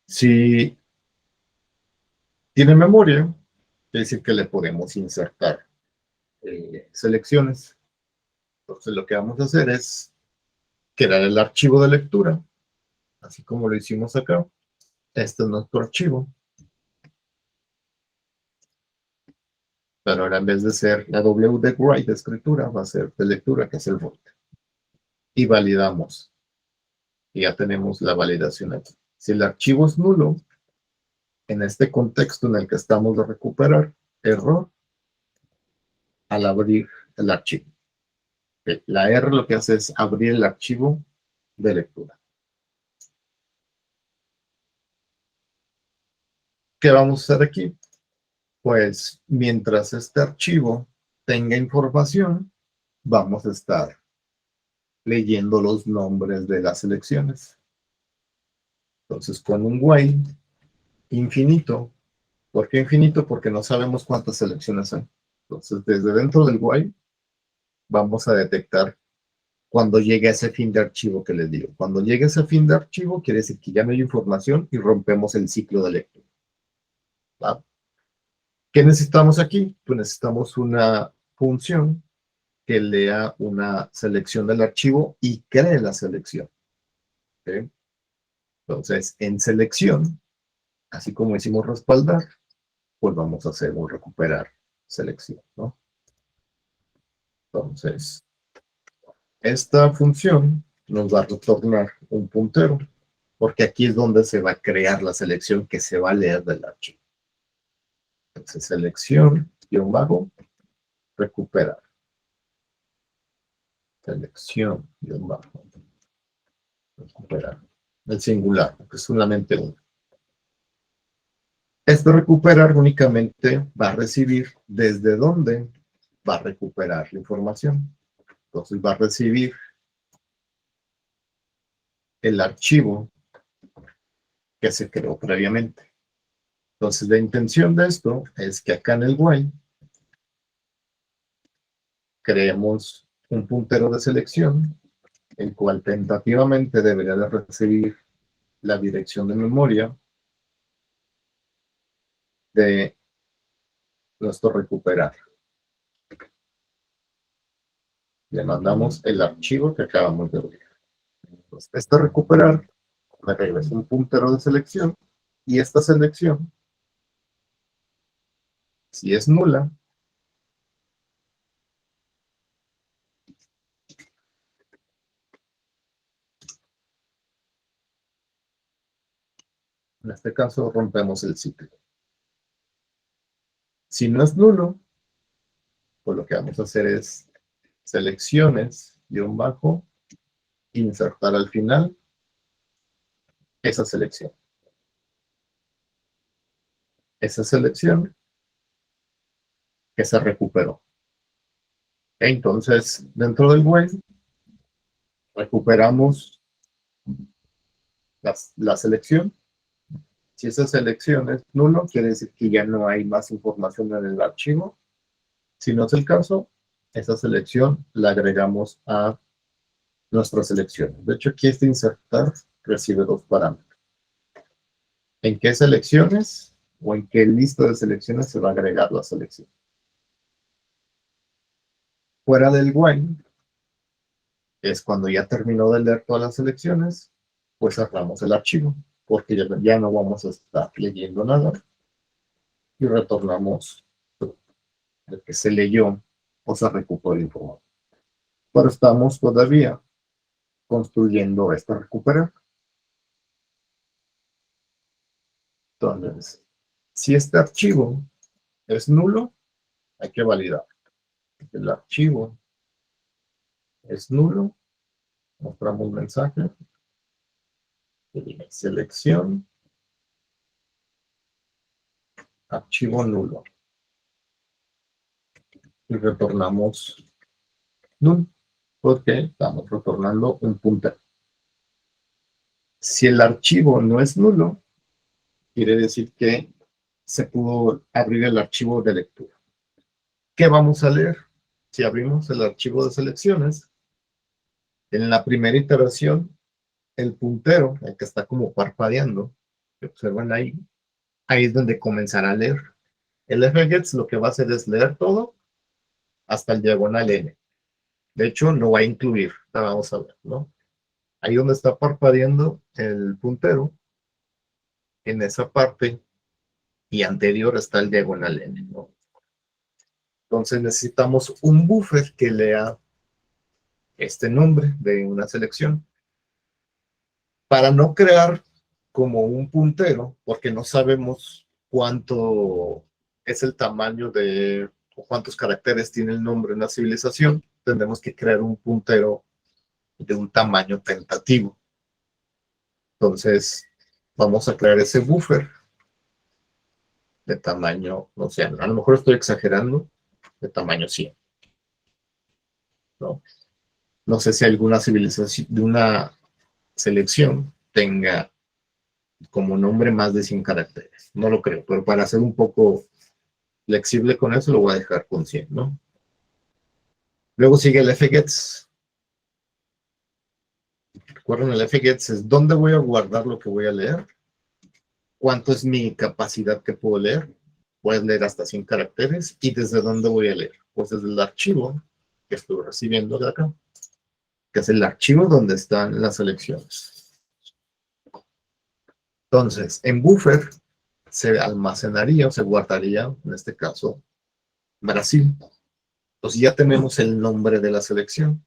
Si tiene memoria, quiere decir que le podemos insertar selecciones. Entonces lo que vamos a hacer es crear el archivo de lectura, así como lo hicimos acá. Este es nuestro archivo. Pero ahora en vez de ser la W de write de escritura, va a ser de lectura, que es el root. Y validamos. Y ya tenemos la validación aquí. Si el archivo es nulo, en este contexto en el que estamos de recuperar, error al abrir el archivo. La R lo que hace es abrir el archivo de lectura. ¿Qué vamos a hacer aquí? Pues mientras este archivo tenga información, vamos a estar leyendo los nombres de las selecciones. Entonces, con un while infinito. ¿Por qué infinito? Porque no sabemos cuántas selecciones hay. Entonces, desde dentro del while, vamos a detectar cuando llegue a ese fin de archivo que les digo. Cuando llegue a ese fin de archivo, quiere decir que ya no hay información y rompemos el ciclo de lectura. ¿Va? ¿Qué necesitamos aquí? Pues necesitamos una función que lea una selección del archivo y cree la selección. ¿Ok? Entonces, en selección, así como hicimos respaldar, pues vamos a hacer un recuperar selección, ¿no? Entonces, esta función nos va a retornar un puntero, porque aquí es donde se va a crear la selección que se va a leer del archivo. Entonces, selección, guión bajo, recuperar. Selección, guión bajo, recuperar. El singular, que es solamente uno. Este recuperar únicamente va a recibir desde dónde va a recuperar la información. Entonces va a recibir el archivo que se creó previamente. Entonces la intención de esto es que acá en el while creemos un puntero de selección, el cual tentativamente debería de recibir la dirección de memoria de nuestro recuperar. Le mandamos el archivo que acabamos de ver. Entonces, este recuperar me regresa un puntero de selección y esta selección, si es nula, en este caso rompemos el ciclo. Si no es nulo, pues lo que vamos a hacer es selecciones, guión bajo, insertar al final esa selección. Esa selección que se recuperó. Entonces, dentro del while, recuperamos la selección. Si esa selección es nulo, quiere decir que ya no hay más información en el archivo. Si no es el caso, esa selección la agregamos a nuestra selección. De hecho, aquí este insertar recibe dos parámetros. ¿En qué selecciones o en qué lista de selecciones se va a agregar la selección? Fuera del while, es cuando ya terminó de leer todas las selecciones, pues cerramos el archivo, porque ya no vamos a estar leyendo nada y retornamos lo que se leyó o se recuperó información. Pero estamos todavía construyendo esta recuperar. Entonces, si este archivo es nulo, hay que validar. El archivo es nulo, mostramos un mensaje, selección, archivo nulo. Y retornamos null, porque estamos retornando un puntero. Si el archivo no es nulo, quiere decir que se pudo abrir el archivo de lectura. ¿Qué vamos a leer? Si abrimos el archivo de selecciones, en la primera iteración, el puntero, el que está como parpadeando, que observan ahí, ahí es donde comenzará a leer. El fgets lo que va a hacer es leer todo hasta el diagonal n. De hecho, no va a incluir, vamos a ver, ¿no? Ahí donde está parpadeando el puntero, en esa parte y anterior está el diagonal n, ¿no? Entonces necesitamos un buffer que lea este nombre de una selección. Para no crear como un puntero, porque no sabemos cuánto es el tamaño de, o cuántos caracteres tiene el nombre en la civilización, tendremos que crear un puntero de un tamaño tentativo. Entonces, vamos a crear ese buffer de tamaño, no sé, a lo mejor estoy exagerando, de tamaño 100. ¿No? No sé si alguna civilización, de una selección tenga como nombre más de 100 caracteres. No lo creo, pero para ser un poco flexible con eso, lo voy a dejar con 100, ¿no? Luego sigue el fgets. Recuerden, el fgets es dónde voy a guardar lo que voy a leer, cuánto es mi capacidad que puedo leer Puedes leer hasta 100 caracteres. ¿Y desde dónde voy a leer? Pues desde el archivo que estoy recibiendo de acá, que es el archivo donde están las selecciones. Entonces, en buffer se almacenaría o se guardaría, en este caso, Brasil. Entonces ya tenemos el nombre de la selección.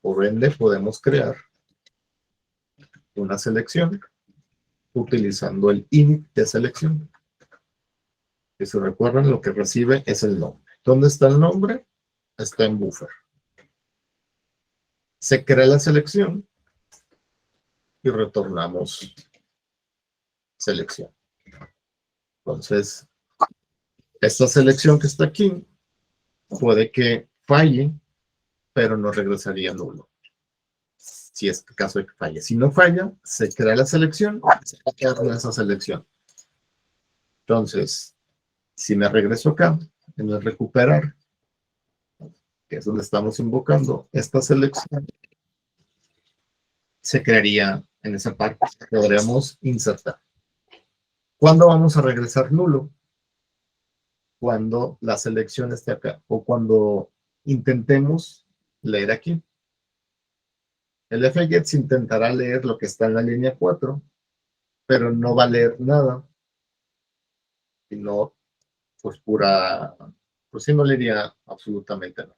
Por ende, podemos crear una selección utilizando el init de selección. Que si recuerdan, lo que recibe es el nombre. ¿Dónde está el nombre? Está en buffer. Se crea la selección y retornamos selección. Entonces, esta selección que está aquí puede que falle, pero nos regresaría nulo. Si es el caso de que falle. Si no falla, se crea la selección, se va a quedar con esa selección. Entonces, si me regreso acá, en el recuperar, que es donde estamos invocando, esta selección se crearía en esa parte. Podríamos insertar. ¿Cuándo vamos a regresar nulo? Cuando la selección esté acá o cuando intentemos leer aquí. El fgets intentará leer lo que está en la línea 4, pero no va a leer nada, sino pues pura, pues sí no leería absolutamente nada.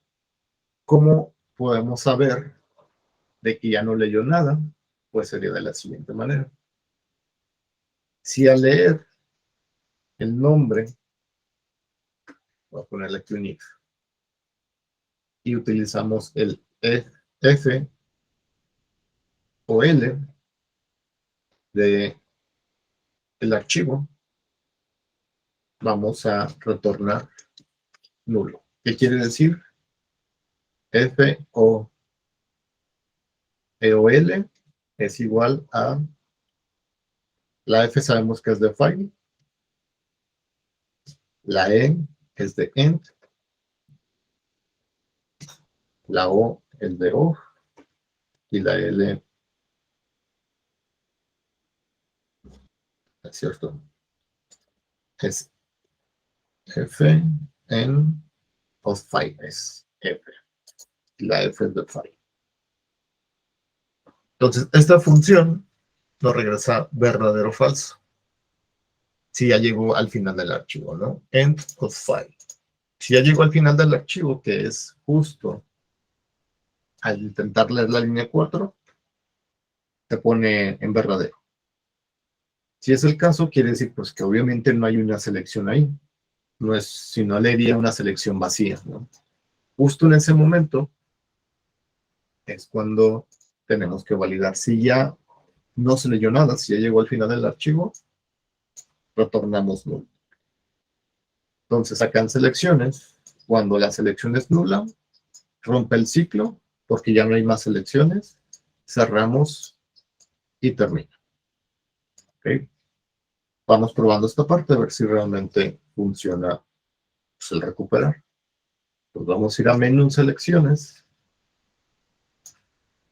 ¿Cómo podemos saber de que ya no leyó nada? Pues sería de la siguiente manera. Si al leer el nombre, voy a ponerle aquí un if, y utilizamos el F o L de el archivo, vamos a retornar nulo. ¿Qué quiere decir? F o E o L es igual a, la F sabemos que es de file, la E es de end, la O es de off y la L, es cierto, es F en of file, es F. La F es de file. Entonces, esta función nos regresa verdadero o falso. Si ya llegó al final del archivo, ¿no? End of file. Si ya llegó al final del archivo, que es justo al intentar leer la línea 4, te pone en verdadero. Si es el caso, quiere decir pues que obviamente no hay una selección ahí. No es, si no leería una selección vacía, ¿no? Justo en ese momento es cuando tenemos que validar si ya no se leyó nada, si ya llegó al final del archivo, retornamos nulo. Entonces acá en selecciones, cuando la selección es nula, rompe el ciclo porque ya no hay más selecciones, cerramos y termina. ¿Okay? Vamos probando esta parte a ver si realmente funciona pues, el recuperar. Pues vamos a ir a menú selecciones.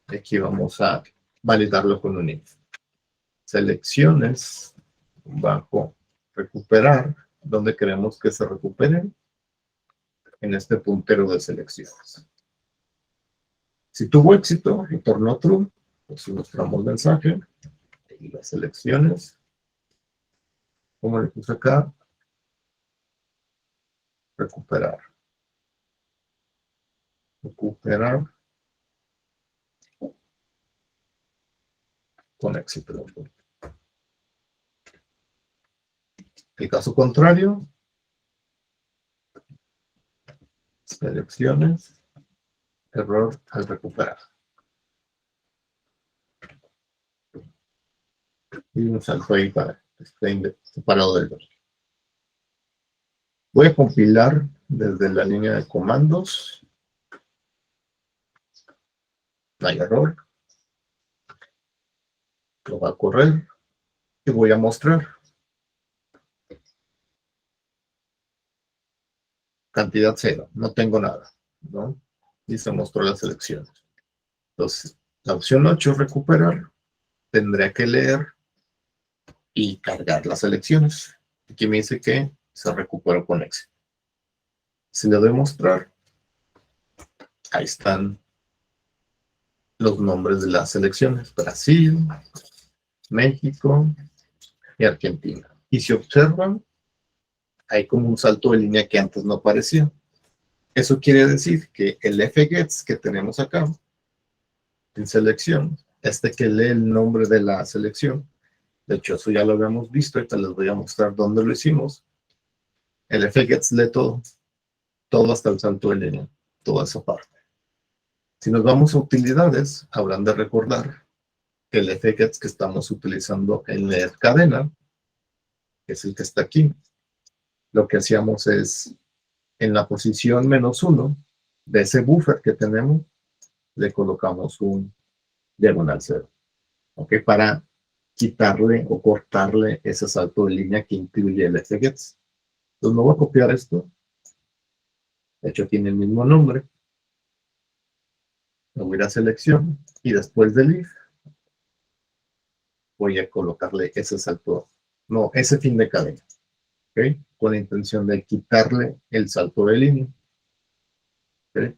Aquí vamos a validarlo con un if. Selecciones bajo recuperar, donde queremos que se recuperen en este puntero de selecciones. Si tuvo éxito, retornó true, pues mostramos mensaje y las selecciones, como le puse acá, recuperar. Recuperar con éxito. El caso contrario, selecciones, error al recuperar. Y un salto ahí para que esté separado del dos. Voy a compilar desde la línea de comandos. No hay error. Lo va a correr y voy a mostrar. Cantidad 0, no tengo nada, ¿no? Y se mostró las selecciones. Entonces, la opción 8, recuperar, tendría que leer y cargar las selecciones. Aquí me dice que Se recuperó con éxito. Si le doy mostrar, ahí están los nombres de las selecciones: Brasil, México y Argentina. Y si observan, hay como un salto de línea que antes no aparecía. Eso quiere decir que el fgets que tenemos acá en selección, que lee el nombre de la selección, de hecho eso ya lo habíamos visto, ahorita les voy a mostrar dónde lo hicimos. El fgets lee todo, todo hasta el salto de línea, toda esa parte. Si nos vamos a utilidades, habrán de recordar que el fgets que estamos utilizando en leer cadena, que es el que está aquí, lo que hacíamos es, en la posición -1 de ese buffer que tenemos, le colocamos un diagonal 0, ¿ok? Para quitarle o cortarle ese salto de línea que incluye el fgets. Entonces me voy a copiar esto. De hecho tiene el mismo nombre. Me voy a ir a selección y después del if voy a colocarle ese salto, no, ese fin de cadena, ¿ok? Con la intención de quitarle el salto de línea, ¿ok?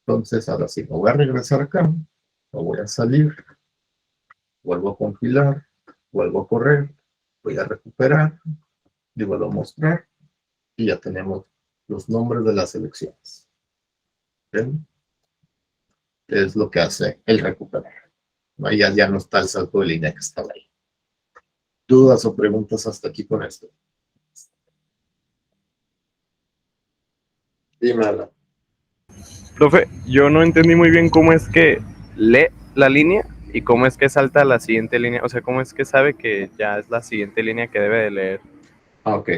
Entonces ahora sí, me voy a regresar acá, me voy a salir, vuelvo a compilar, vuelvo a correr, voy a recuperar y vuelvo a mostrar y ya tenemos los nombres de las selecciones. ¿Ven? Es lo que hace el recuperar. Ahí ya no está el salto de línea que estaba ahí. ¿Dudas o preguntas hasta aquí con esto? Dime, Alan. Profe, yo no entendí muy bien cómo es que lee la línea y cómo es que salta a la siguiente línea. O sea, cómo es que sabe que ya es la siguiente línea que debe de leer. Ok.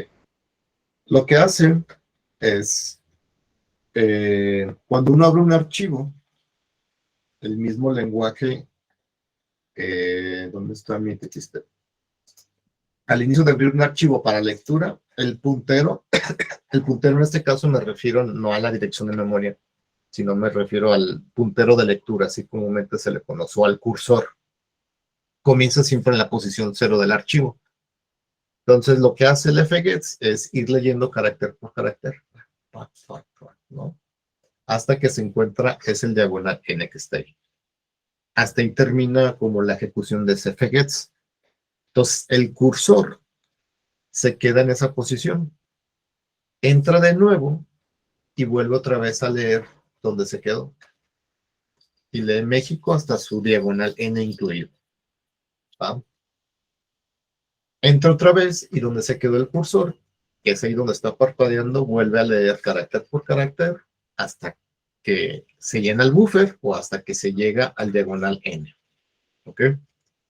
Lo que hace es, cuando uno abre un archivo, el mismo lenguaje, ¿dónde está mi TXT? Al inicio de abrir un archivo para lectura, el puntero en este caso me refiero no a la dirección de memoria, sino me refiero al puntero de lectura, así comúnmente se le conoce, o al cursor. Comienza siempre en la posición 0 del archivo. Entonces, lo que hace el fgets es ir leyendo carácter por carácter, ¿no? Hasta que se encuentra, es el diagonal n que está ahí. Hasta ahí termina como la ejecución de ese fgets. Entonces, el cursor se queda en esa posición. Entra de nuevo y vuelve otra vez a leer donde se quedó. Y lee México hasta su diagonal n incluido. ¿Va? Entra otra vez y donde se quedó el cursor, que es ahí donde está parpadeando, vuelve a leer carácter por carácter hasta que se llena el buffer o hasta que se llega al diagonal n. ¿Ok?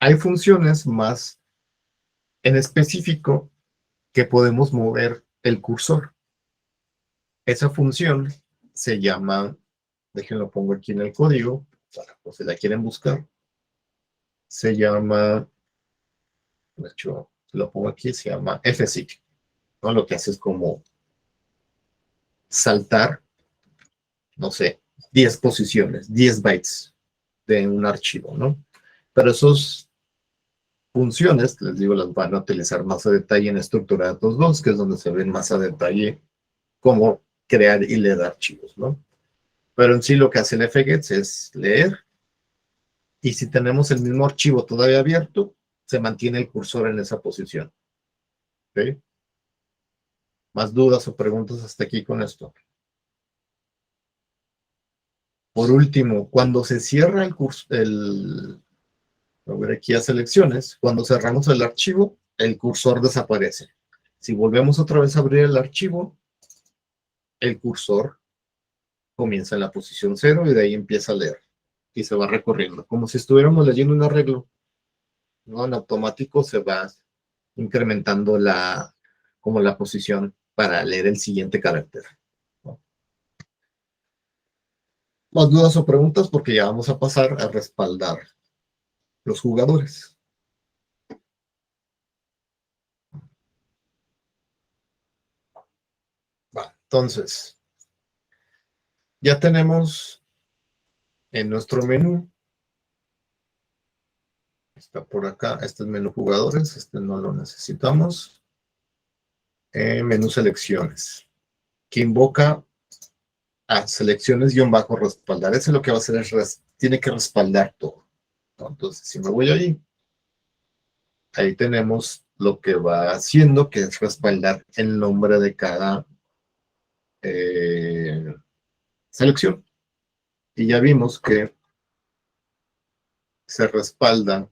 Hay funciones más en específico que podemos mover el cursor. Esa función se llama, déjenlo pongo aquí en el código, para pues, si la quieren buscar, se llama, de hecho, lo pongo aquí, se llama fseek, ¿no? Lo que hace es como saltar, no sé, 10 posiciones, 10 bytes de un archivo, ¿no? Pero esas funciones, les digo, las van a utilizar más a detalle en estructura de datos 2, que es donde se ven más a detalle cómo crear y leer archivos, ¿no? Pero en sí lo que hace el fgets es leer, y si tenemos el mismo archivo todavía abierto, se mantiene el cursor en esa posición. ¿Ok? ¿Más dudas o preguntas hasta aquí con esto? Por último, cuando se cierra el curso, voy a ver aquí a selecciones, cuando cerramos el archivo, el cursor desaparece. Si volvemos otra vez a abrir el archivo, el cursor comienza en la posición 0 y de ahí empieza a leer y se va recorriendo, como si estuviéramos leyendo un arreglo, ¿no? En automático se va incrementando como la posición para leer el siguiente carácter, ¿no? Más dudas o preguntas porque ya vamos a pasar a respaldar los jugadores. Va, entonces, ya tenemos en nuestro menú, está por acá, este es menú jugadores, este no lo necesitamos. menú selecciones, que invoca a selecciones-respaldar. Eso es lo que va a hacer, tiene que respaldar todo, ¿no? Entonces, si me voy ahí tenemos lo que va haciendo, que es respaldar el nombre de cada selección. Y ya vimos que se respalda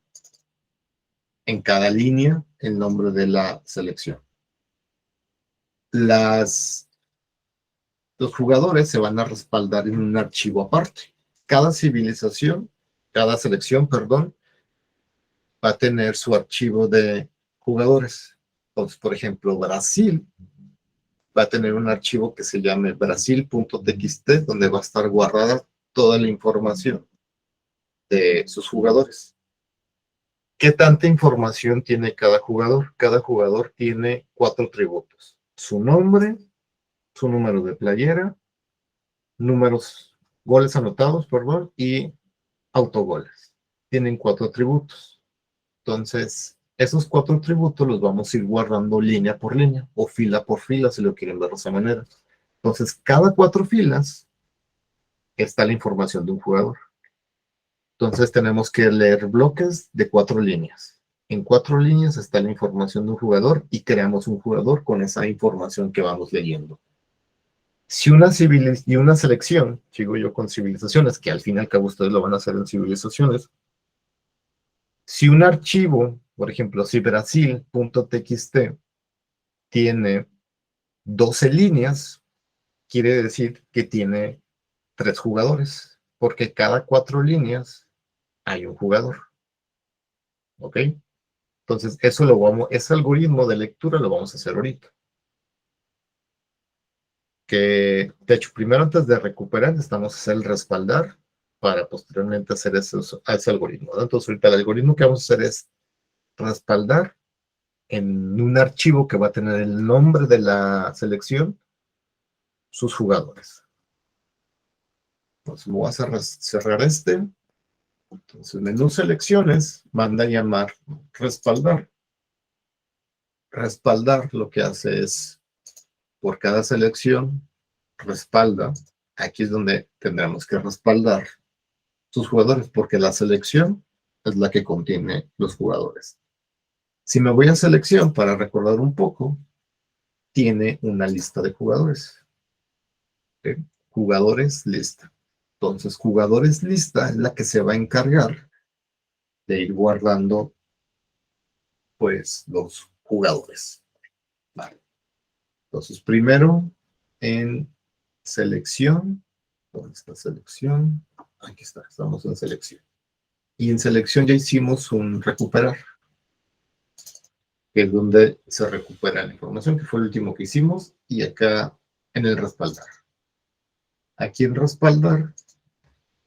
en cada línea el nombre de la selección. Los jugadores se van a respaldar en un archivo aparte. Cada selección, perdón, va a tener su archivo de jugadores. Entonces, por ejemplo, Brasil va a tener un archivo que se llame brasil.txt, donde va a estar guardada toda la información de sus jugadores. ¿Qué tanta información tiene cada jugador? Cada jugador tiene 4 atributos: su nombre, su número de playera, goles anotados, perdón, y autogoles. Tienen 4 atributos. Entonces, esos 4 atributos los vamos a ir guardando línea por línea o fila por fila, si lo quieren ver de esa manera. Entonces, cada 4 filas está la información de un jugador. Entonces, tenemos que leer bloques de 4 líneas. En 4 líneas está la información de un jugador y creamos un jugador con esa información que vamos leyendo. Si una selección, sigo yo con civilizaciones, que al fin y al cabo ustedes lo van a hacer en civilizaciones, si un archivo, por ejemplo, si Brasil.txt tiene 12 líneas, quiere decir que tiene 3 jugadores, porque cada 4 líneas hay un jugador. ¿Ok? Entonces, ese algoritmo de lectura lo vamos a hacer ahorita. Que, de hecho, primero antes de recuperar, necesitamos hacer el respaldar para posteriormente hacer ese algoritmo, ¿no? Entonces, ahorita el algoritmo que vamos a hacer es respaldar en un archivo que va a tener el nombre de la selección, sus jugadores. Entonces, me voy a cerrar este. Entonces, menú selecciones, manda a llamar respaldar. Respaldar lo que hace es, por cada selección, respalda. Aquí es donde tendremos que respaldar sus jugadores, porque la selección es la que contiene los jugadores. Si me voy a selección, para recordar un poco, tiene una lista de jugadores. ¿Okay? Jugadores lista. Entonces, jugadores lista es la que se va a encargar de ir guardando, pues, los jugadores. Vale. Entonces, primero, en selección, ¿dónde está selección? Aquí está, estamos en selección. Y en selección ya hicimos un recuperar, que es donde se recupera la información, que fue el último que hicimos, y acá en el respaldar. Aquí en respaldar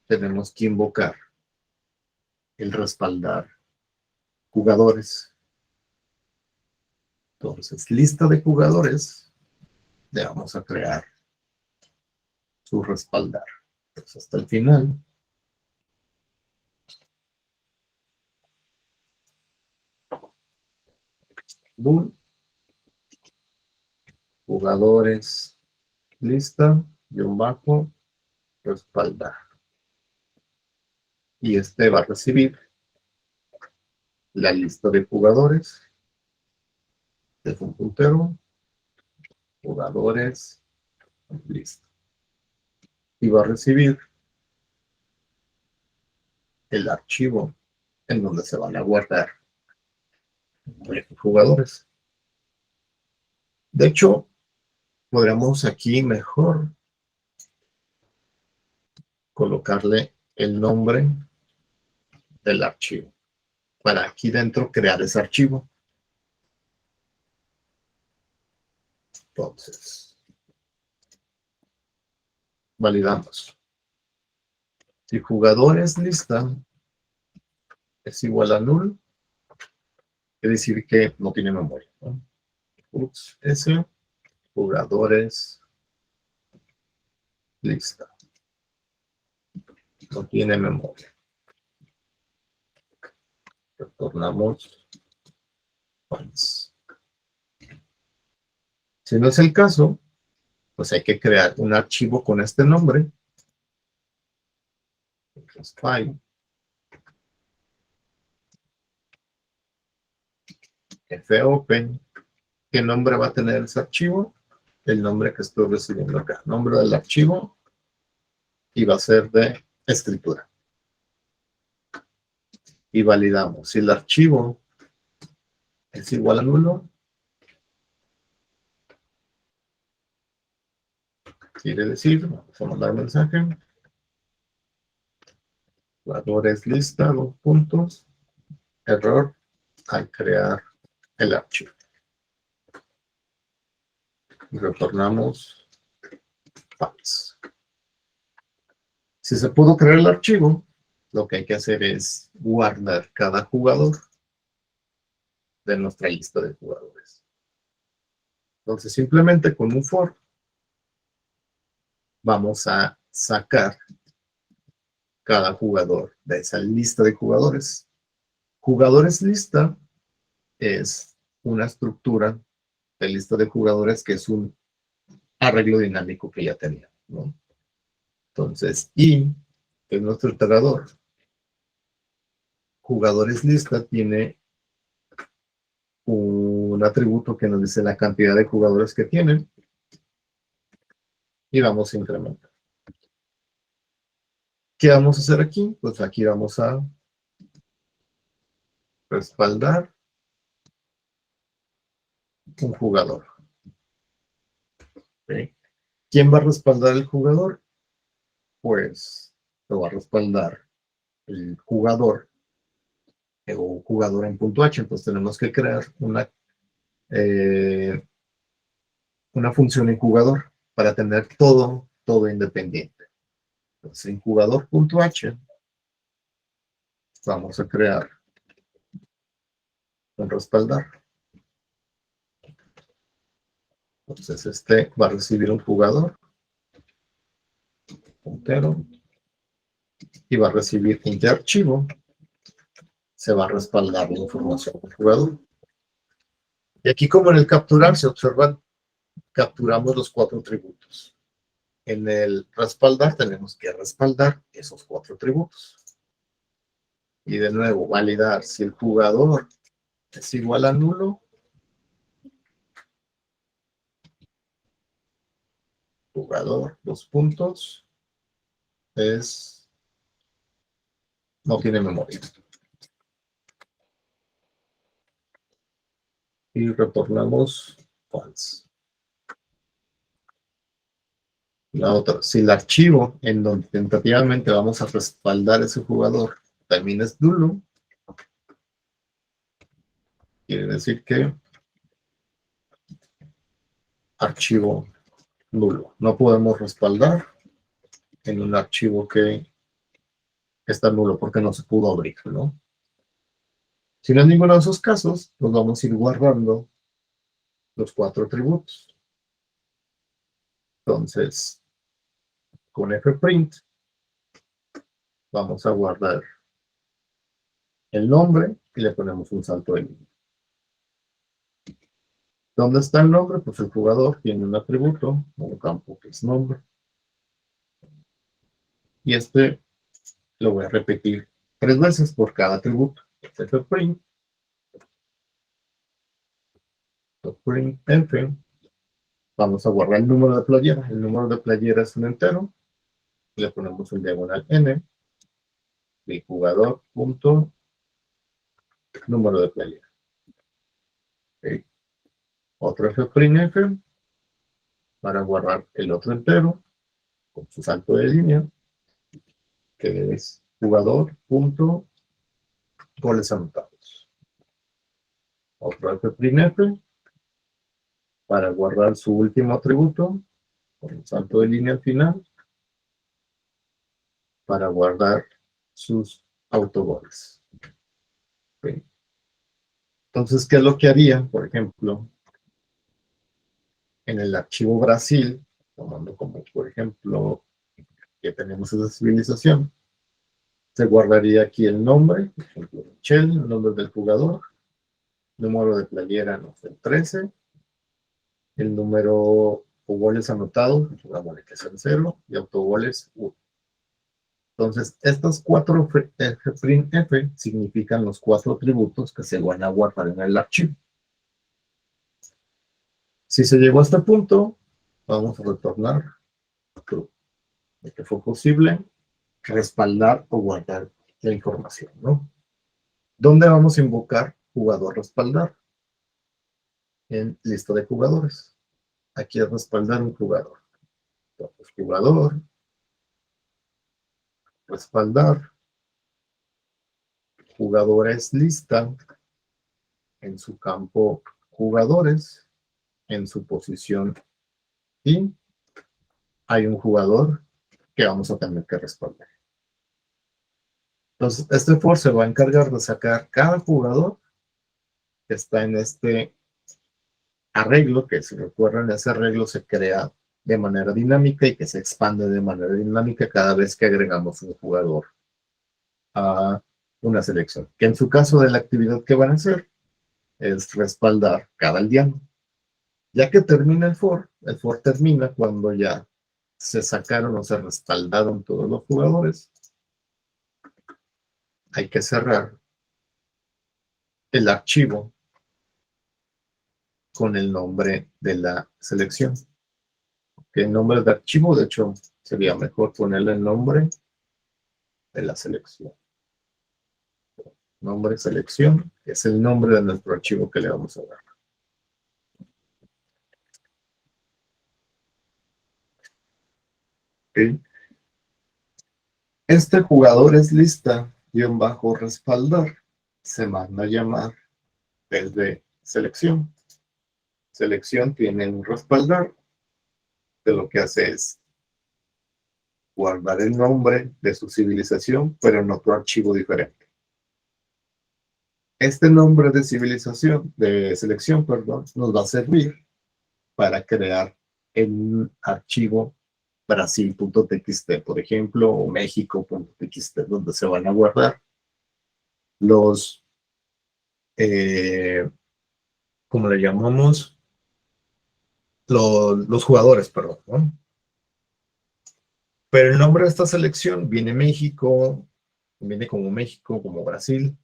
tenemos que invocar el respaldar jugadores. Entonces, lista de jugadores, le vamos a crear su respaldar. Entonces, hasta el final. Boom. Jugadores, lista, _ respaldar. Y este va a recibir la lista de jugadores. Es un puntero, jugadores, lista. Y va a recibir el archivo en donde se van a guardar los jugadores. De hecho, podríamos aquí mejor colocarle el nombre del archivo para aquí dentro crear ese archivo. Entonces, validamos. Si jugadores lista es igual a null, quiere decir que no tiene memoria, ¿no? S, jugadores lista. No tiene memoria. Retornamos false. Si no es el caso, pues hay que crear un archivo con este nombre. File, fopen. ¿Qué nombre va a tener ese archivo? El nombre que estoy recibiendo acá. Nombre del archivo y va a ser de escritura. Y validamos. Si el archivo es igual a nulo, quiere decir, vamos a mandar mensaje. Jugadores lista, dos puntos. Error al crear el archivo. Y retornamos false. Si se pudo crear el archivo, lo que hay que hacer es guardar cada jugador de nuestra lista de jugadores. Entonces, simplemente con un for, vamos a sacar cada jugador de esa lista de jugadores. Jugadores lista es una estructura de lista de jugadores que es un arreglo dinámico que ya tenía, ¿no? Entonces, y es nuestro iterador. Jugadores lista tiene un atributo que nos dice la cantidad de jugadores que tienen y vamos a incrementar. ¿Qué vamos a hacer aquí? Pues aquí vamos a respaldar un jugador. ¿Okay? ¿Quién va a respaldar el jugador? Pues lo va a respaldar el jugador o jugador en punto H. Entonces tenemos que crear una función en jugador para tener todo independiente. Entonces en jugador.h vamos a crear un respaldar. Entonces este va a recibir un jugador puntero y va a recibir este archivo. Se va a respaldar la información del jugador. Y aquí, como en el capturar, se observan, capturamos los 4 atributos. En el respaldar tenemos que respaldar esos 4 atributos. Y de nuevo, validar si el jugador es igual a nulo. Jugador, 2 puntos, no tiene memoria. Y retornamos false. La otra, si el archivo en donde tentativamente vamos a respaldar ese jugador también es nulo, quiere decir que archivo nulo. No podemos respaldar en un archivo que está nulo porque no se pudo abrir, ¿no? Si no es ninguno de esos casos, nos vamos a ir guardando los 4 atributos. Entonces, con fprint vamos a guardar el nombre y le ponemos un salto de línea. ¿Dónde está el nombre? Pues el jugador tiene un atributo, un campo que es nombre. Y este lo voy a repetir 3 veces por cada atributo. Fprint, f, vamos a guardar el número de playera. El número de playera es un entero. Le ponemos un diagonal n y jugador punto número de playera. Okay. Otro fprint f para guardar el otro entero con su salto de línea, que es jugador punto goles anotados. Otro fprint f para guardar su último atributo con un salto de línea al final para guardar sus autogoles. Okay. Entonces, ¿qué es lo que haría? Por ejemplo, en el archivo Brasil, tomando como por ejemplo que tenemos esa civilización, se guardaría aquí el nombre, por ejemplo, Michel, el nombre del jugador, número de playera, no sé, 13, el número o goles anotados, la multiplicación 0 y autogoles 1. Entonces, estos 4 F' significan los 4 atributos que se van a guardar en el archivo. Si se llegó a este punto, vamos a retornar true, de que fue posible respaldar o guardar la información, ¿no? ¿Dónde vamos a invocar jugador respaldar? En lista de jugadores. Aquí es respaldar un jugador. Entonces, jugador, respaldar, jugadores lista, en su campo jugadores, en su posición y hay un jugador que vamos a tener que respaldar. Entonces, este for se va a encargar de sacar cada jugador que está en este arreglo, que si recuerdan, ese arreglo se crea de manera dinámica y que se expande de manera dinámica cada vez que agregamos un jugador a una selección. Que en su caso de la actividad que van a hacer es respaldar cada aldeano. Ya que termina el for termina cuando ya se sacaron o se respaldaron todos los jugadores. Hay que cerrar el archivo con el nombre de la selección. El nombre de archivo, de hecho, sería mejor ponerle el nombre de la selección. Nombre selección es el nombre de nuestro archivo que le vamos a dar. ¿Okay? Este jugador es lista -respaldar. Se manda a llamar desde selección. Selección tiene un respaldar, que lo que hace es guardar el nombre de su civilización, pero en otro archivo diferente. Este nombre de civilización, de selección, perdón, nos va a servir para crear un archivo brasil.txt, por ejemplo, o mexico.txt, donde se van a guardar los, ¿cómo le llamamos? Los jugadores, perdón, ¿no? Pero el nombre de esta selección viene México, viene como México, como Brasil.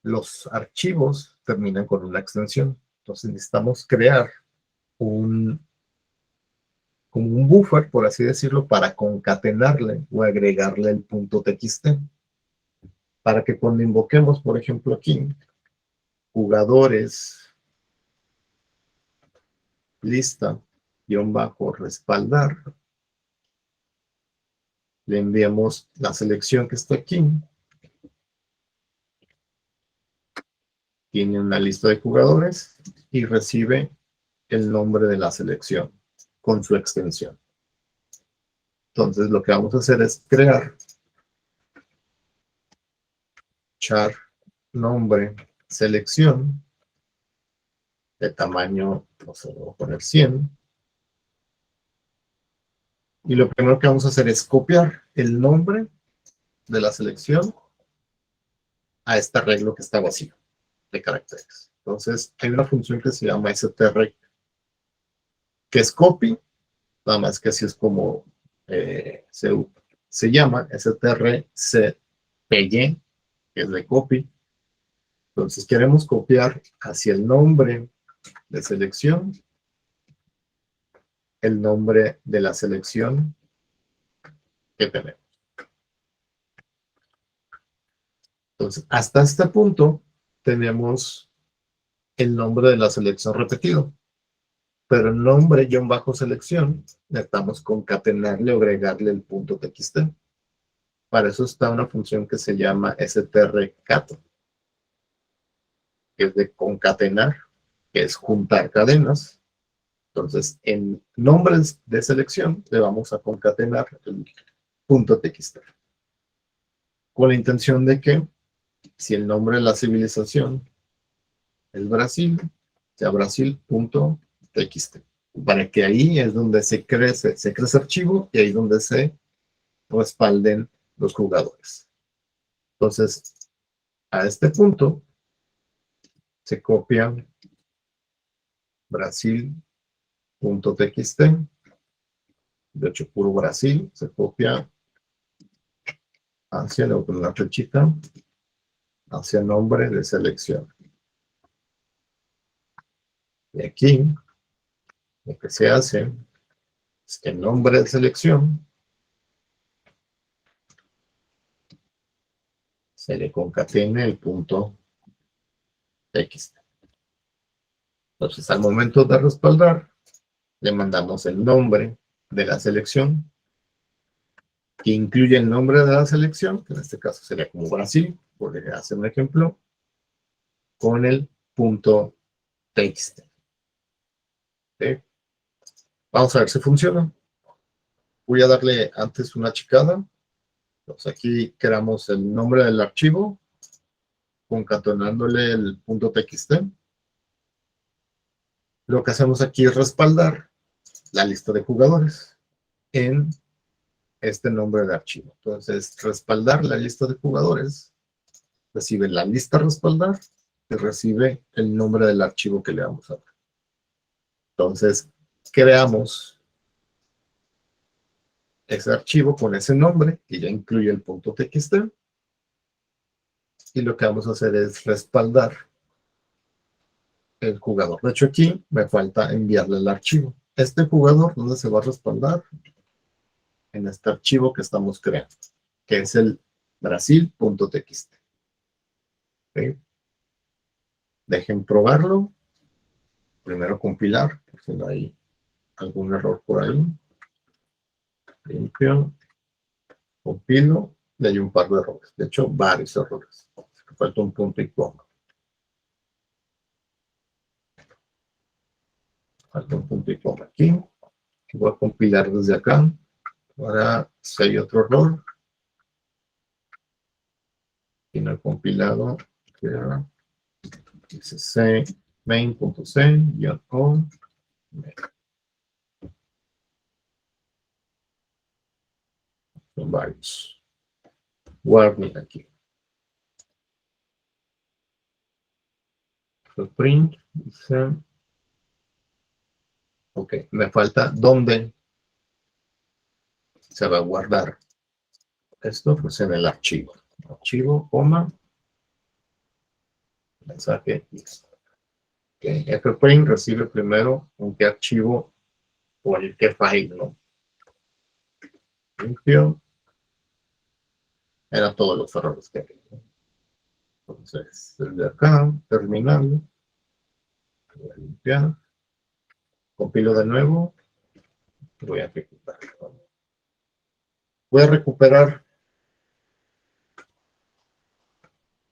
Los archivos terminan con una extensión. Entonces necesitamos crear como un buffer, por así decirlo, para concatenarle o agregarle el punto .txt. Para que cuando invoquemos, por ejemplo, aquí, jugadores, lista, -respaldar, le enviamos la selección que está aquí. Tiene una lista de jugadores y recibe el nombre de la selección con su extensión. Entonces lo que vamos a hacer es crear char nombre selección de tamaño, no sé, voy a poner 100. Y lo primero que vamos a hacer es copiar el nombre de la selección a este arreglo que está vacío de caracteres. Entonces hay una función que se llama strarray, que es copy, nada más que así es como se llama strcpy, que es de copy. Entonces queremos copiar hacia el nombre de selección el nombre de la selección que tenemos. Entonces, hasta este punto tenemos el nombre de la selección repetido, pero el nombre -selección necesitamos concatenarle o agregarle el punto .txt. Para eso está una función que se llama strcat, que es de concatenar, que es juntar cadenas. Entonces, en nombres de selección le vamos a concatenar el punto .txt, con la intención de que si el nombre de la civilización es Brasil, sea Brasil.txt, para que ahí es donde se crece archivo y ahí es donde se respalden los jugadores. Entonces, a este punto se copia Brasil punto .txt, de hecho puro Brasil, se copia hacia la flechita, hacia nombre de selección. Y aquí, lo que se hace es que el nombre de selección se le concatene el punto .txt. Entonces, al momento de respaldar, le mandamos el nombre de la selección, que incluye el nombre de la selección, que en este caso sería como Brasil, por hacer un ejemplo, con el punto .txt. ¿Okay? Vamos a ver si funciona. Voy a darle antes una checada. Entonces aquí creamos el nombre del archivo, concatenándole el punto .txt. Lo que hacemos aquí es respaldar la lista de jugadores en este nombre de archivo. Entonces, respaldar la lista de jugadores, recibe la lista respaldar y recibe el nombre del archivo que le vamos a dar. Entonces, creamos ese archivo con ese nombre, que ya incluye el punto .txt, y lo que vamos a hacer es respaldar el jugador. De hecho, aquí me falta enviarle el archivo. Este jugador, ¿dónde se va a respaldar? En este archivo que estamos creando, que es el brasil.txt. ¿Okay? Dejen probarlo. Primero compilar, por si no hay algún error por ahí. Limpio. Compilo. Y hay un par de errores. De hecho, varios errores. Falta un punto y coma. Falta un punto y coma aquí. Voy a compilar desde acá. Ahora, si hay otro error. Y no he compilado. Dice C, main.c-o. Son varios. Warning aquí. Print. Dice. Ok, me falta dónde se va a guardar esto, pues en el archivo. Archivo, coma, mensaje, listo. Okay. fprint recibe primero un qué archivo o el qué file, ¿no? Limpio. Eran todos los errores que había. Entonces, desde acá, terminal. Voy a limpiar. Compilo de nuevo. Voy a ejecutar. Voy a recuperar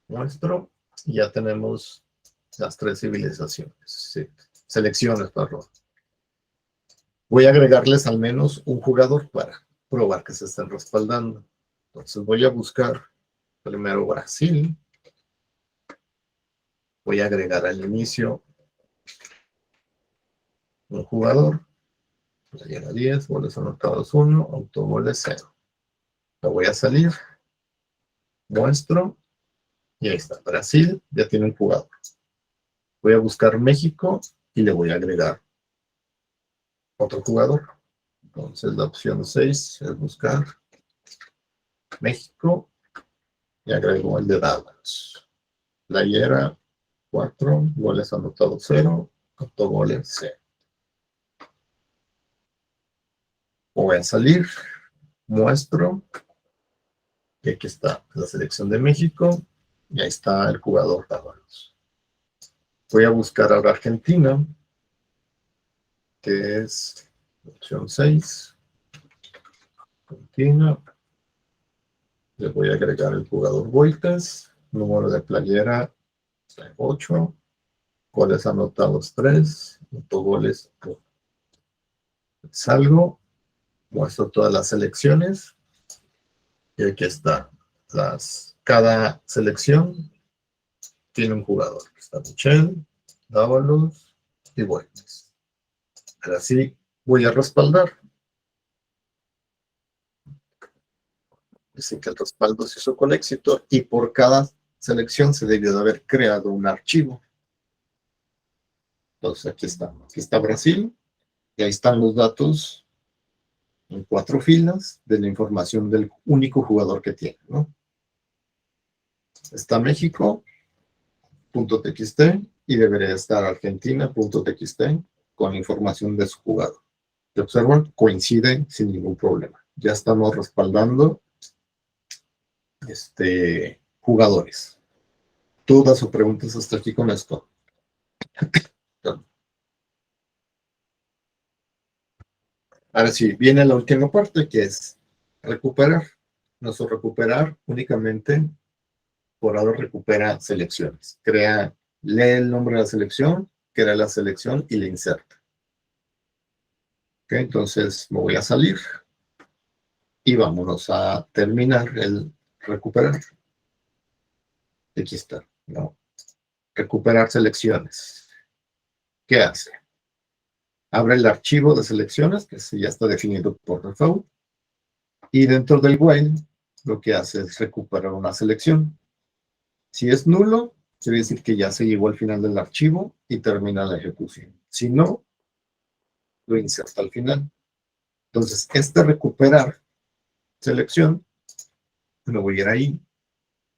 nuestro. Y ya tenemos las 3 civilizaciones. Sí. Selecciones, perdón. Voy a agregarles al menos un jugador para probar que se estén respaldando. Entonces voy a buscar primero Brasil. Voy a agregar al inicio un jugador. Playera 10, goles anotados 1, autogoles 0. Lo voy a salir. Muestro. Y ahí está. Brasil ya tiene un jugador. Voy a buscar México y le voy a agregar otro jugador. Entonces la opción 6 es buscar México y agrego el de Dallas. Playera 4, goles anotados 0, autogoles 0. Voy a salir, muestro, y aquí está la selección de México, y ahí está el jugador Dávalos. Voy a buscar ahora Argentina, que es la opción 6. Argentina. Le voy a agregar el jugador Vueltas, número de playera 8, goles anotados 3, autogoles 1. Salgo, muestro todas las selecciones y aquí está. Cada selección tiene un jugador. Está Michel, Dávalos y Vueltas. Ahora sí voy a respaldar. Dice que el respaldo se hizo con éxito y por cada selección se debió de haber creado un archivo. Entonces aquí está Brasil. Y ahí están los datos en 4 filas de la información del único jugador que tiene, ¿no? Está México.txt y debería estar Argentina.txt con información de su jugador. De observan, coincide sin ningún problema. Ya estamos respaldando jugadores. Dudas o preguntas hasta aquí con esto. Ahora sí, viene la última parte, que es recuperar. Nuestro recuperar únicamente por ahora recupera selecciones. Lee el nombre de la selección, crea la selección y la inserta. Okay, entonces me voy a salir y vámonos a terminar el recuperar. Aquí está, ¿no? Recuperar selecciones. ¿Qué hace? Abre el archivo de selecciones, que ya está definido por default, y dentro del while lo que hace es recuperar una selección. Si es nulo, quiere decir que ya se llegó al final del archivo y termina la ejecución. Si no, lo inserta al final. Entonces, recuperar selección, me voy a ir ahí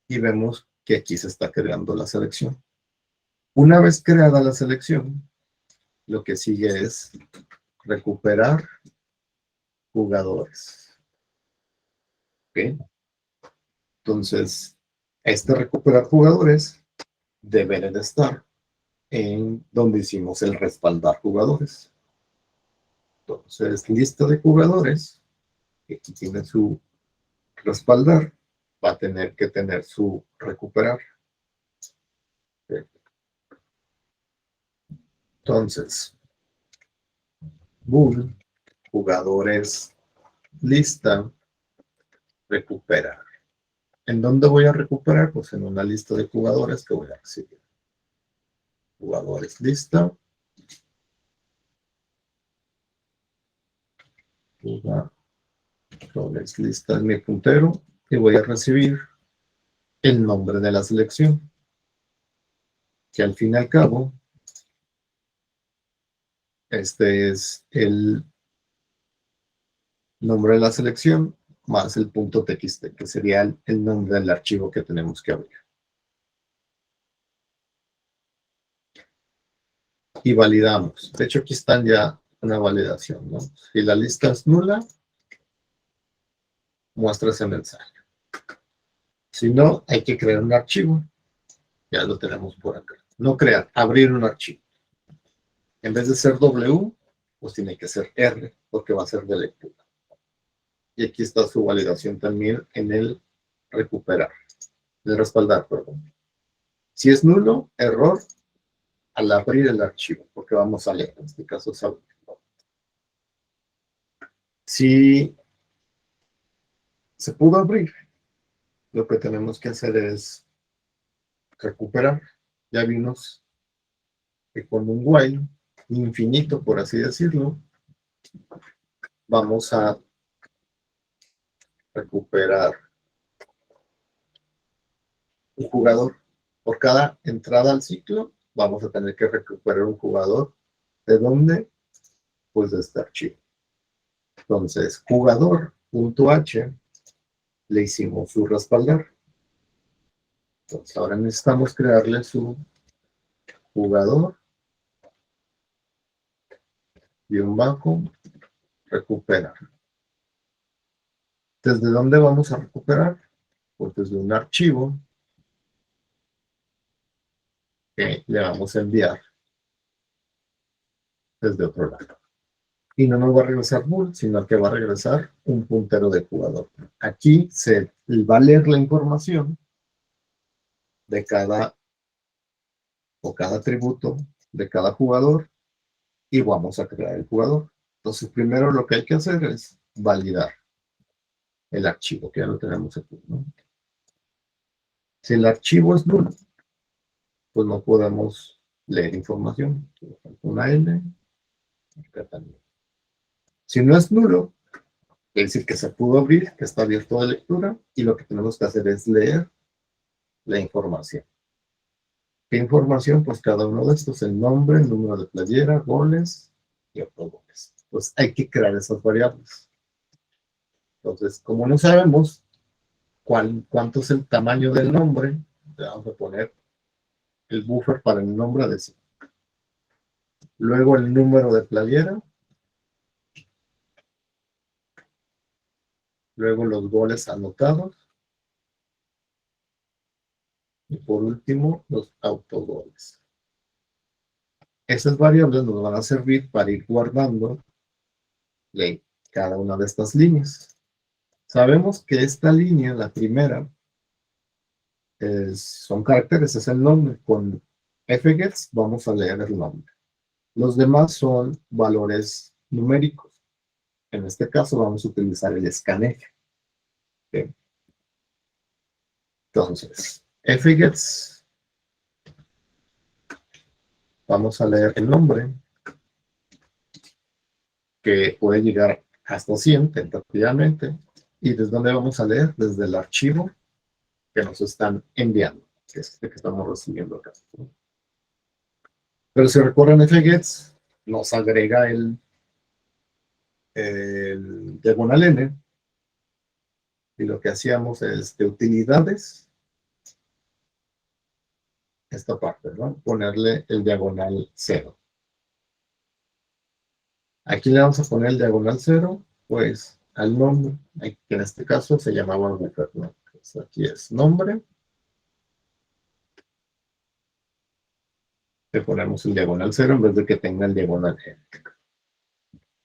y vemos que aquí se está creando la selección. Una vez creada la selección, lo que sigue es recuperar jugadores. ¿Ok? Entonces, recuperar jugadores debe de estar en donde hicimos el respaldar jugadores. Entonces, lista de jugadores, que aquí tiene su respaldar, va a tener que tener su recuperar. Entonces, bool, jugadores, lista, recuperar. ¿En dónde voy a recuperar? Pues en una lista de jugadores que voy a recibir. Jugadores, lista. Jugadores, lista es mi puntero y voy a recibir el nombre de la selección, que al fin y al cabo, este es el nombre de la selección más el punto .txt, que sería el nombre del archivo que tenemos que abrir. Y validamos. De hecho, aquí están ya una validación, ¿no? Si la lista es nula, muestra ese mensaje. Si no, hay que crear un archivo. Ya lo tenemos por acá. No crear, abrir un archivo. En vez de ser W, pues tiene que ser R, porque va a ser de lectura. Y aquí está su validación también en el recuperar, el respaldar, perdón. Si es nulo, error al abrir el archivo, porque vamos a leer, en este caso es abrir. Si se pudo abrir, lo que tenemos que hacer es recuperar. Ya vimos que con un while infinito, por así decirlo, vamos a recuperar un jugador. Por cada entrada al ciclo, vamos a tener que recuperar un jugador. ¿De dónde? Pues de este archivo. Entonces, jugador.h le hicimos su respaldar. Entonces, ahora necesitamos crearle su jugador recuperar. ¿Desde dónde vamos a recuperar? Pues desde un archivo que le vamos a enviar desde otro lado. Y no nos va a regresar bool, sino que va a regresar un puntero de jugador. Aquí se va a leer la información de cada atributo de cada jugador y vamos a crear el jugador. Entonces, primero lo que hay que hacer es validar el archivo, que ya lo tenemos aquí, ¿no? Si el archivo es nulo, pues no podemos leer información. Una N, acá también. Si no es nulo, quiere decir que se pudo abrir, que está abierto de lectura, y lo que tenemos que hacer es leer la información. ¿Qué información? Pues cada uno de estos, el nombre, el número de playera, goles, y autogoles. Pues hay que crear esas variables. Entonces, como no sabemos cuánto es el tamaño del nombre, le vamos a poner el buffer para el nombre de 5. Luego el número de playera. Luego los goles anotados. Y por último, los autogoles. Esas variables nos van a servir para ir guardando cada una de estas líneas. Sabemos que esta línea, la primera, son caracteres, es el nombre. Con fgets vamos a leer el nombre. Los demás son valores numéricos. En este caso vamos a utilizar el scanf. ¿Okay? Entonces, fgets, vamos a leer el nombre, que puede llegar hasta 100 tentativamente. ¿Y desde dónde vamos a leer? Desde el archivo que nos están enviando, que es este que estamos recibiendo acá. Pero si recorren fgets, nos agrega el diagonal n, y lo que hacíamos es de utilidades, esta parte, ¿no? Ponerle el diagonal 0. Aquí le vamos a poner el diagonal 0, pues al nombre, que en este caso se llamaba buffer, ¿no? Pues aquí es nombre. Le ponemos el diagonal 0 en vez de que tenga el diagonal n.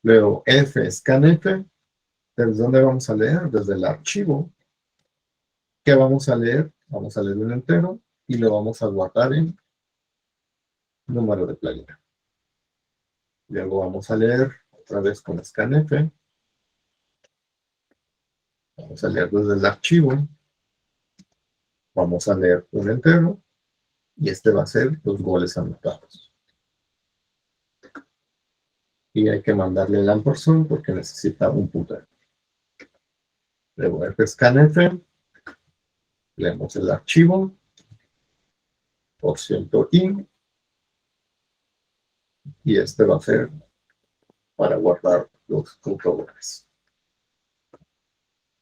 Luego f scanf, ¿desde dónde vamos a leer? Desde el archivo. ¿Qué vamos a leer? Vamos a leer un entero y lo vamos a guardar en número de playera. Luego vamos a leer otra vez con scanf. Vamos a leer desde el archivo. Vamos a leer un entero y este va a ser los goles anotados. Y hay que mandarle el ampersand porque necesita un puntero. Luego fscanf, leemos el archivo, %in, y este va a ser para guardar los computadores.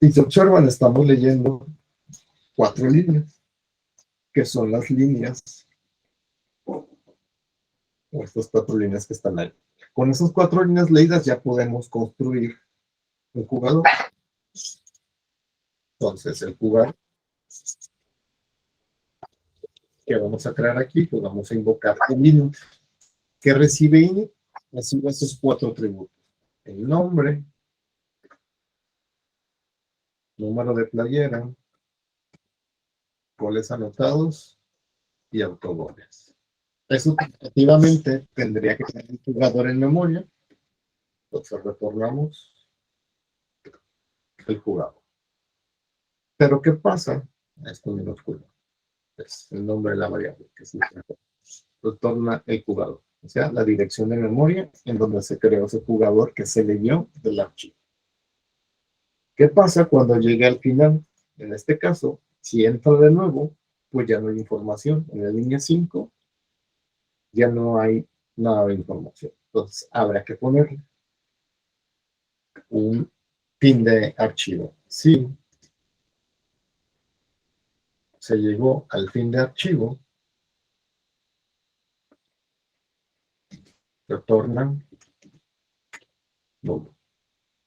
Si se observan, estamos leyendo 4 líneas, que son las líneas, o estas 4 líneas que están ahí. Con esas 4 líneas leídas ya podemos construir un jugador. Entonces, el jugador que vamos a crear aquí, pues vamos a invocar el init. ¿Qué recibe init? Recibe esos 4 atributos. El nombre, número de playera, goles anotados y autogoles. Eso efectivamente tendría que tener un jugador en memoria. Entonces retornamos el jugador. Pero ¿qué pasa? Esto minúsculo. Es el nombre de la variable que se retorna el jugador. O sea, la dirección de memoria en donde se creó ese jugador que se leyó del archivo. ¿Qué pasa cuando llegue al final? En este caso, si entra de nuevo, pues ya no hay información. En la línea 5 ya no hay nada de información. Entonces, habrá que ponerle un fin de archivo. Si se llegó al fin de archivo, retorna nulo.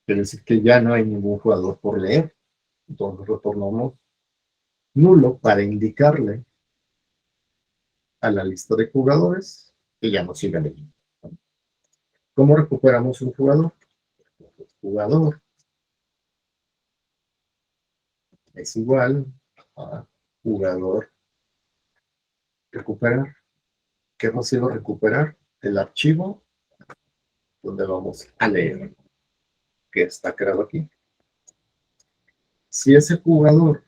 Quiere decir que ya no hay ningún jugador por leer. Entonces retornamos nulo para indicarle a la lista de jugadores que ya no sigan leyendo. ¿Cómo recuperamos un jugador? El jugador es igual a jugador recuperar. ¿Qué hemos ido a recuperar? El archivo donde vamos a leer, que está creado aquí. Si ese jugador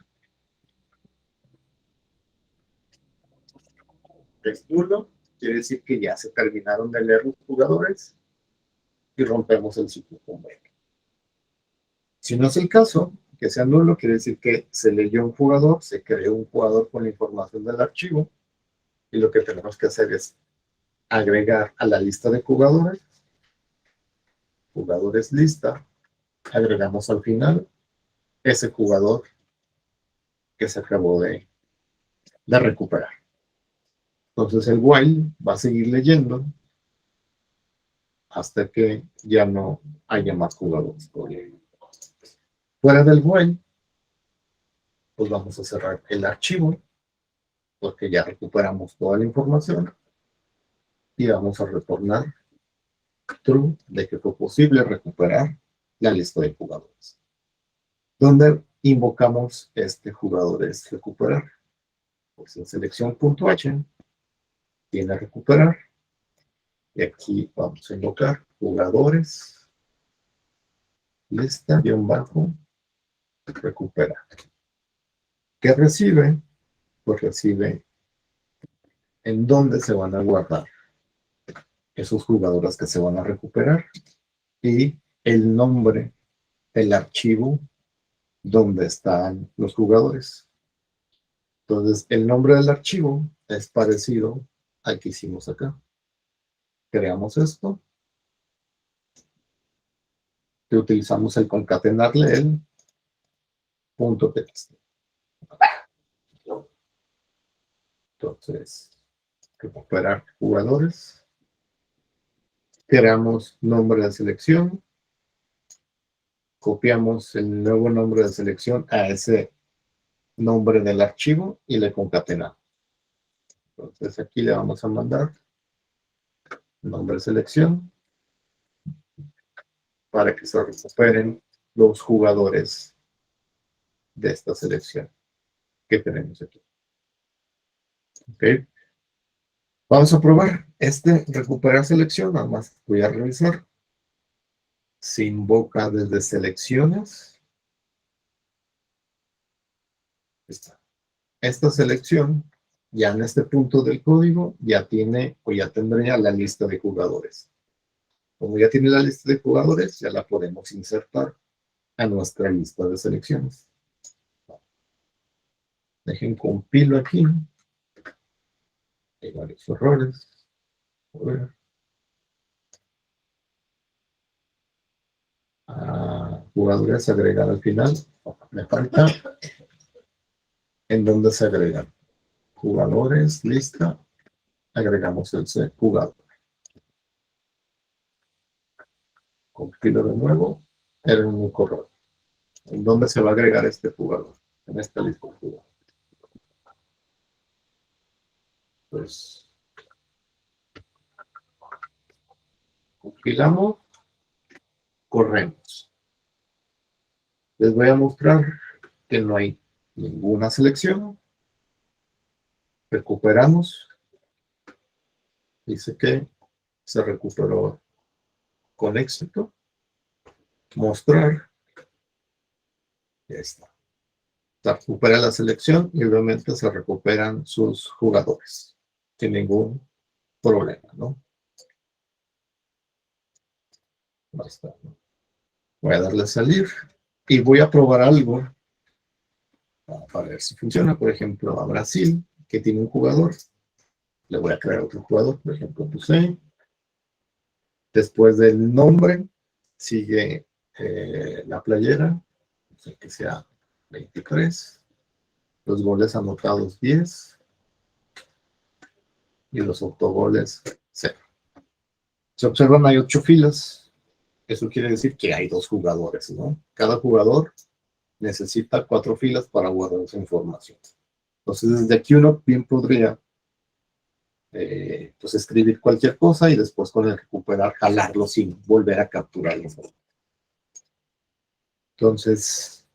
es nulo, quiere decir que ya se terminaron de leer los jugadores y rompemos el ciclo completo. Si no es el caso, que sea nulo, quiere decir que se leyó un jugador, se creó un jugador con la información del archivo, y lo que tenemos que hacer es agregar a la lista de jugadores jugadores lista, agregamos al final ese jugador que se acabó de recuperar. Entonces el while va a seguir leyendo hasta que ya no haya más jugadores. Fuera del while, pues vamos a cerrar el archivo porque ya recuperamos toda la información y vamos a retornar true de que fue posible recuperar la lista de jugadores. Donde invocamos este jugadores recuperar. Pues en selección.h tiene recuperar y aquí vamos a invocar jugadores lista recupera. ¿Qué recibe? Pues recibe en dónde se van a guardar esos jugadores que se van a recuperar y el nombre del archivo donde están los jugadores. Entonces, el nombre del archivo es parecido al que hicimos acá. Creamos esto. Y utilizamos el concatenarle el punto text. Entonces, recuperar jugadores. Creamos nombre de selección. Copiamos el nuevo nombre de selección a ese nombre del archivo y le concatenamos. Entonces aquí le vamos a mandar nombre de selección para que se recuperen los jugadores de esta selección que tenemos aquí. Ok. Vamos a probar recuperar selección. Nada más voy a revisar. Se invoca desde selecciones. Esta selección, ya en este punto del código, ya tiene o ya tendría la lista de jugadores. Como ya tiene la lista de jugadores, ya la podemos insertar a nuestra lista de selecciones. Dejen compilo aquí. Hay varios errores. A ver. Jugadores agregar al final. Me falta. ¿En dónde se agregan? Jugadores, lista. Agregamos el jugador. Compilo de nuevo. Era un único error. ¿En dónde se va a agregar este jugador? En esta lista de jugadores. Pues compilamos, corremos. Les voy a mostrar que no hay ninguna selección. Recuperamos. Dice que se recuperó con éxito. Mostrar. Ya está. Se recupera la selección y obviamente se recuperan sus jugadores. Sin ningún problema, ¿no? Basta, ¿no? Voy a darle a salir y voy a probar algo para ver si funciona. Por ejemplo, a Brasil, que tiene un jugador. Le voy a crear otro jugador, por ejemplo, puse. Después del nombre, sigue la playera, que sea 23. Los goles anotados 10. Y los autogoles 0. Se observan, hay 8 filas. Eso quiere decir que hay 2 jugadores, ¿no? Cada jugador necesita 4 filas para guardar esa información. Entonces, desde aquí uno bien podría pues escribir cualquier cosa y después con el recuperar, jalarlo sin volver a capturarlo. Entonces,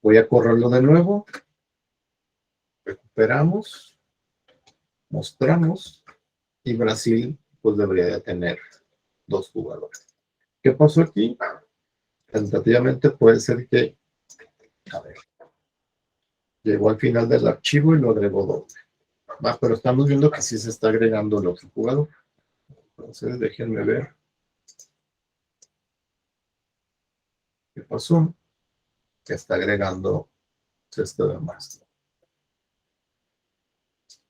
voy a correrlo de nuevo. Recuperamos. Mostramos. Y Brasil, pues debería de tener 2 jugadores. ¿Qué pasó aquí? Tentativamente puede ser que, a ver, llegó al final del archivo y lo agregó doble. Va, pero estamos viendo que sí se está agregando el otro jugador. Entonces, déjenme ver qué pasó. Que está agregando este de más.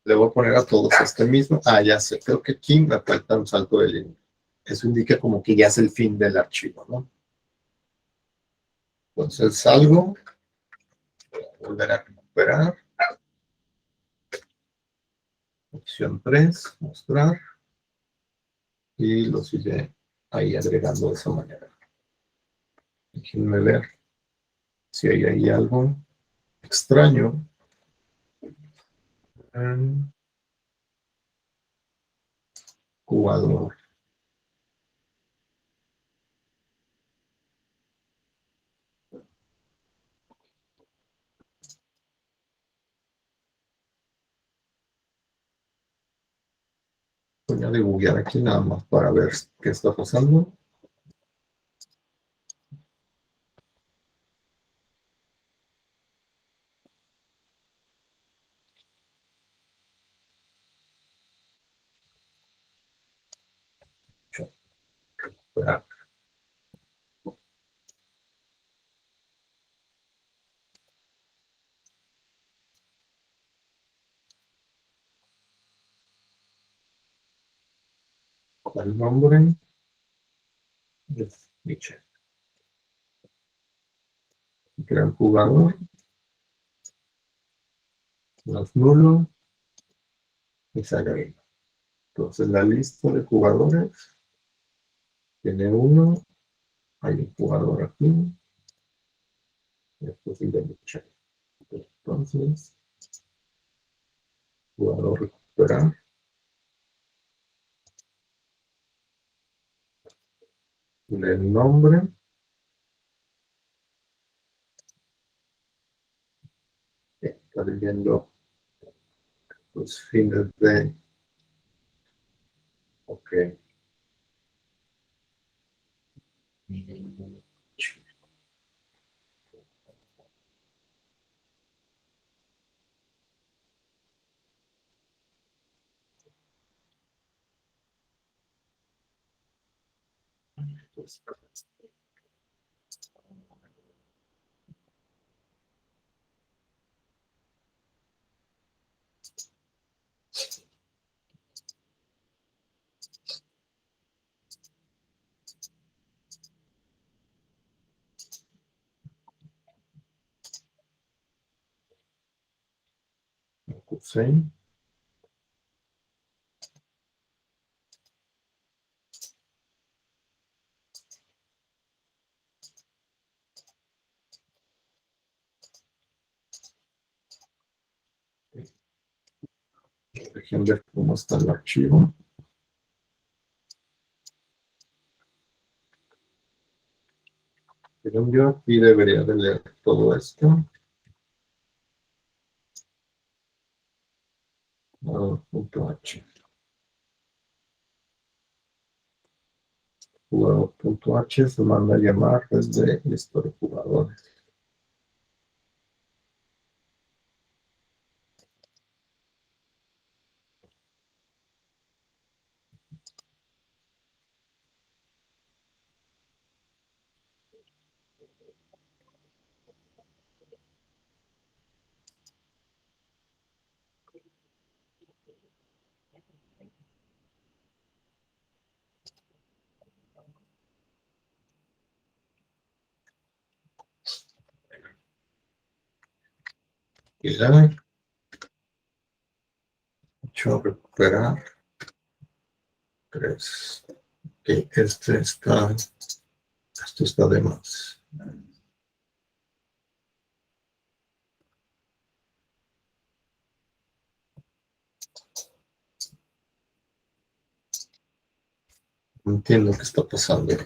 Le voy a poner a todos este mismo. Ya sé, creo que aquí me falta un salto de línea. eso indica como que ya es el fin del archivo, ¿no? Entonces salgo, volver a recuperar, opción 3, mostrar, y lo sigue ahí agregando de esa manera. Déjenme ver si hay ahí algo extraño. Jugador. Voy a debuguear aquí nada más para ver qué está pasando. Recuperar. El nombre es Michel. Crear jugador. Los nulos. Y se agrega. Entonces la lista de jugadores tiene uno. Hay un jugador aquí. Esto es el de Michel. Entonces, jugador recuperar. El nombre. Está leyendo los fines de. Ok. Sí. Dejen ver cómo está el archivo. Según yo, aquí debería de leer todo esto. Jugador.h. Jugador.h se manda a llamar desde lista de jugadores. Y la hecho recuperar 3. Que esto está de más. No entiendo qué está pasando.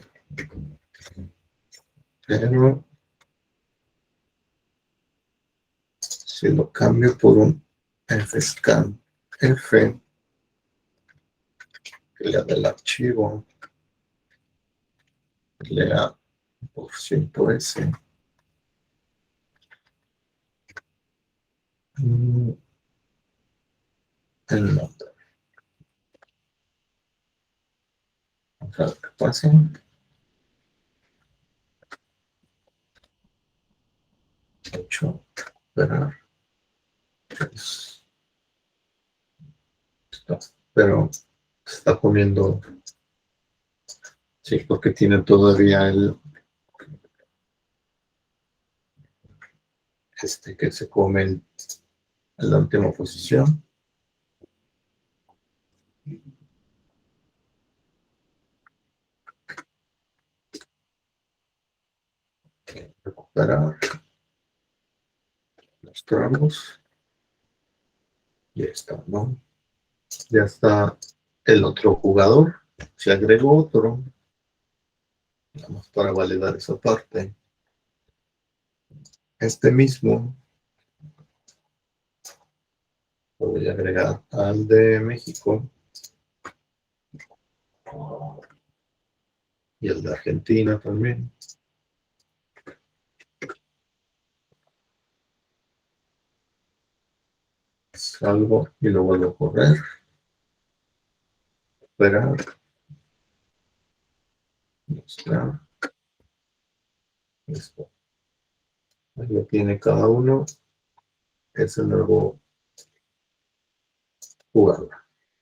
Pero si lo cambio por un fscan F, que lea del archivo, lea %S. El nombre. Vamos a ver qué pasa. Hecho, esperar. Pero se está comiendo Sí, porque tiene todavía que se come en la última posición. Recuperar. Mostramos. Ya está, ¿no? Ya está el otro jugador. Se agregó otro. Vamos para validar esa parte. Este mismo lo voy a agregar al de México y el de Argentina también. Salgo y lo vuelvo a correr. Esperar. Mostrar. Esto. Ahí lo tiene cada uno. Es el nuevo jugador.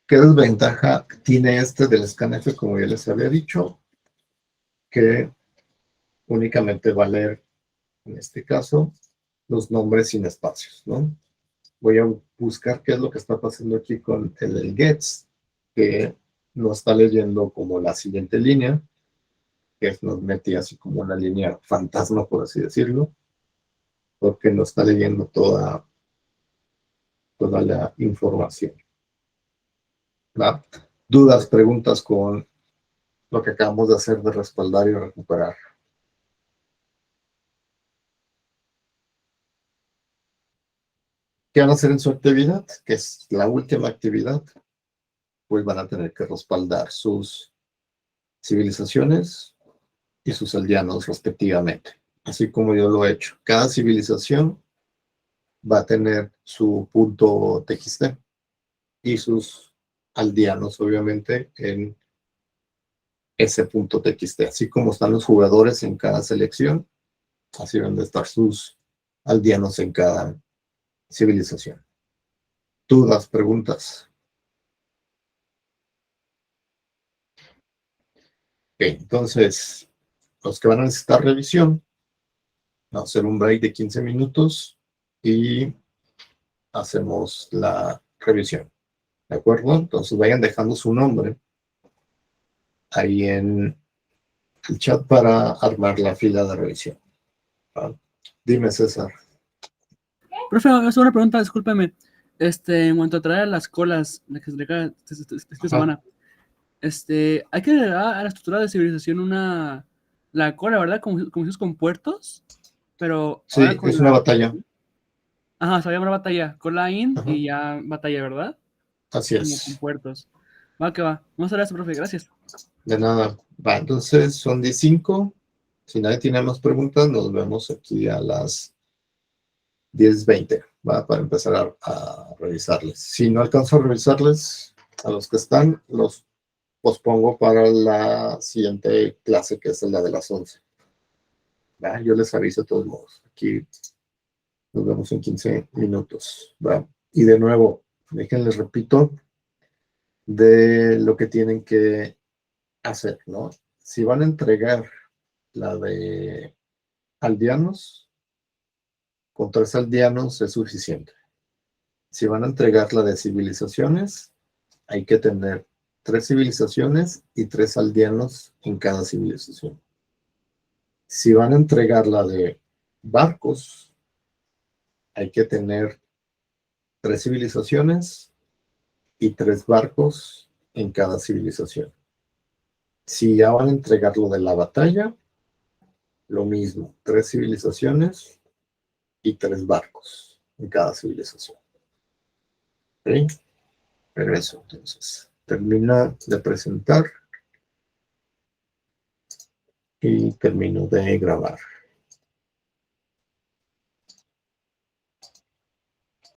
¿Qué desventaja tiene este del scanf, como ya les había dicho? Que únicamente va a leer, en este caso, los nombres sin espacios, ¿no? Voy a buscar qué es lo que está pasando aquí con el gets, que no está leyendo como la siguiente línea, que nos metí así como una línea fantasma, por así decirlo, porque no está leyendo toda la información. ¿Va? Dudas, preguntas con lo que acabamos de hacer de respaldar y recuperar. ¿Qué van a hacer en su actividad? Que es la última actividad. Pues van a tener que respaldar sus civilizaciones y sus aldeanos respectivamente, así como yo lo he hecho. Cada civilización va a tener su punto TXT y sus aldeanos, obviamente, en ese punto TXT. Así como están los jugadores en cada selección, así van a estar sus aldeanos en cada civilización. ¿Dudas, preguntas? Okay, entonces, los que van a necesitar revisión, vamos a hacer un break de 15 minutos y hacemos la revisión. ¿De acuerdo? Entonces vayan dejando su nombre ahí en el chat para armar la fila de revisión. ¿Vale? Dime, César. Profe, es una pregunta, discúlpeme. En cuanto a traer las colas, la que se entrega esta semana, hay que agregar a la estructura de civilización la cola, ¿verdad? Como si es con puertos, pero Sí, ahora con es una batalla. Ajá, se llama batalla, cola in Ajá. y ya batalla, ¿verdad? Así Como con es. puertos. Va que va. Muchas gracias, profe, gracias. De nada. Va, entonces son 15. Si nadie tiene más preguntas, nos vemos aquí a las 10:20, ¿va? Para empezar a revisarles. Si no alcanzo a revisarles a los que están, los pospongo para la siguiente clase, que es la de las 11. ¿Va? Yo les aviso de todos modos. Aquí nos vemos en 15 minutos. ¿Va? Y de nuevo, déjenles repito de lo que tienen que hacer, ¿no? Si van a entregar la de aldeanos, con 3 aldeanos es suficiente. Si van a entregar la de civilizaciones, hay que tener 3 civilizaciones y 3 aldeanos en cada civilización. Si van a entregar la de barcos, hay que tener 3 civilizaciones y 3 barcos en cada civilización. Si ya van a entregar lo de la batalla, lo mismo, 3 civilizaciones y 3 barcos en cada civilización. ¿Ok? Pero eso, entonces, termina de presentar y termino de grabar.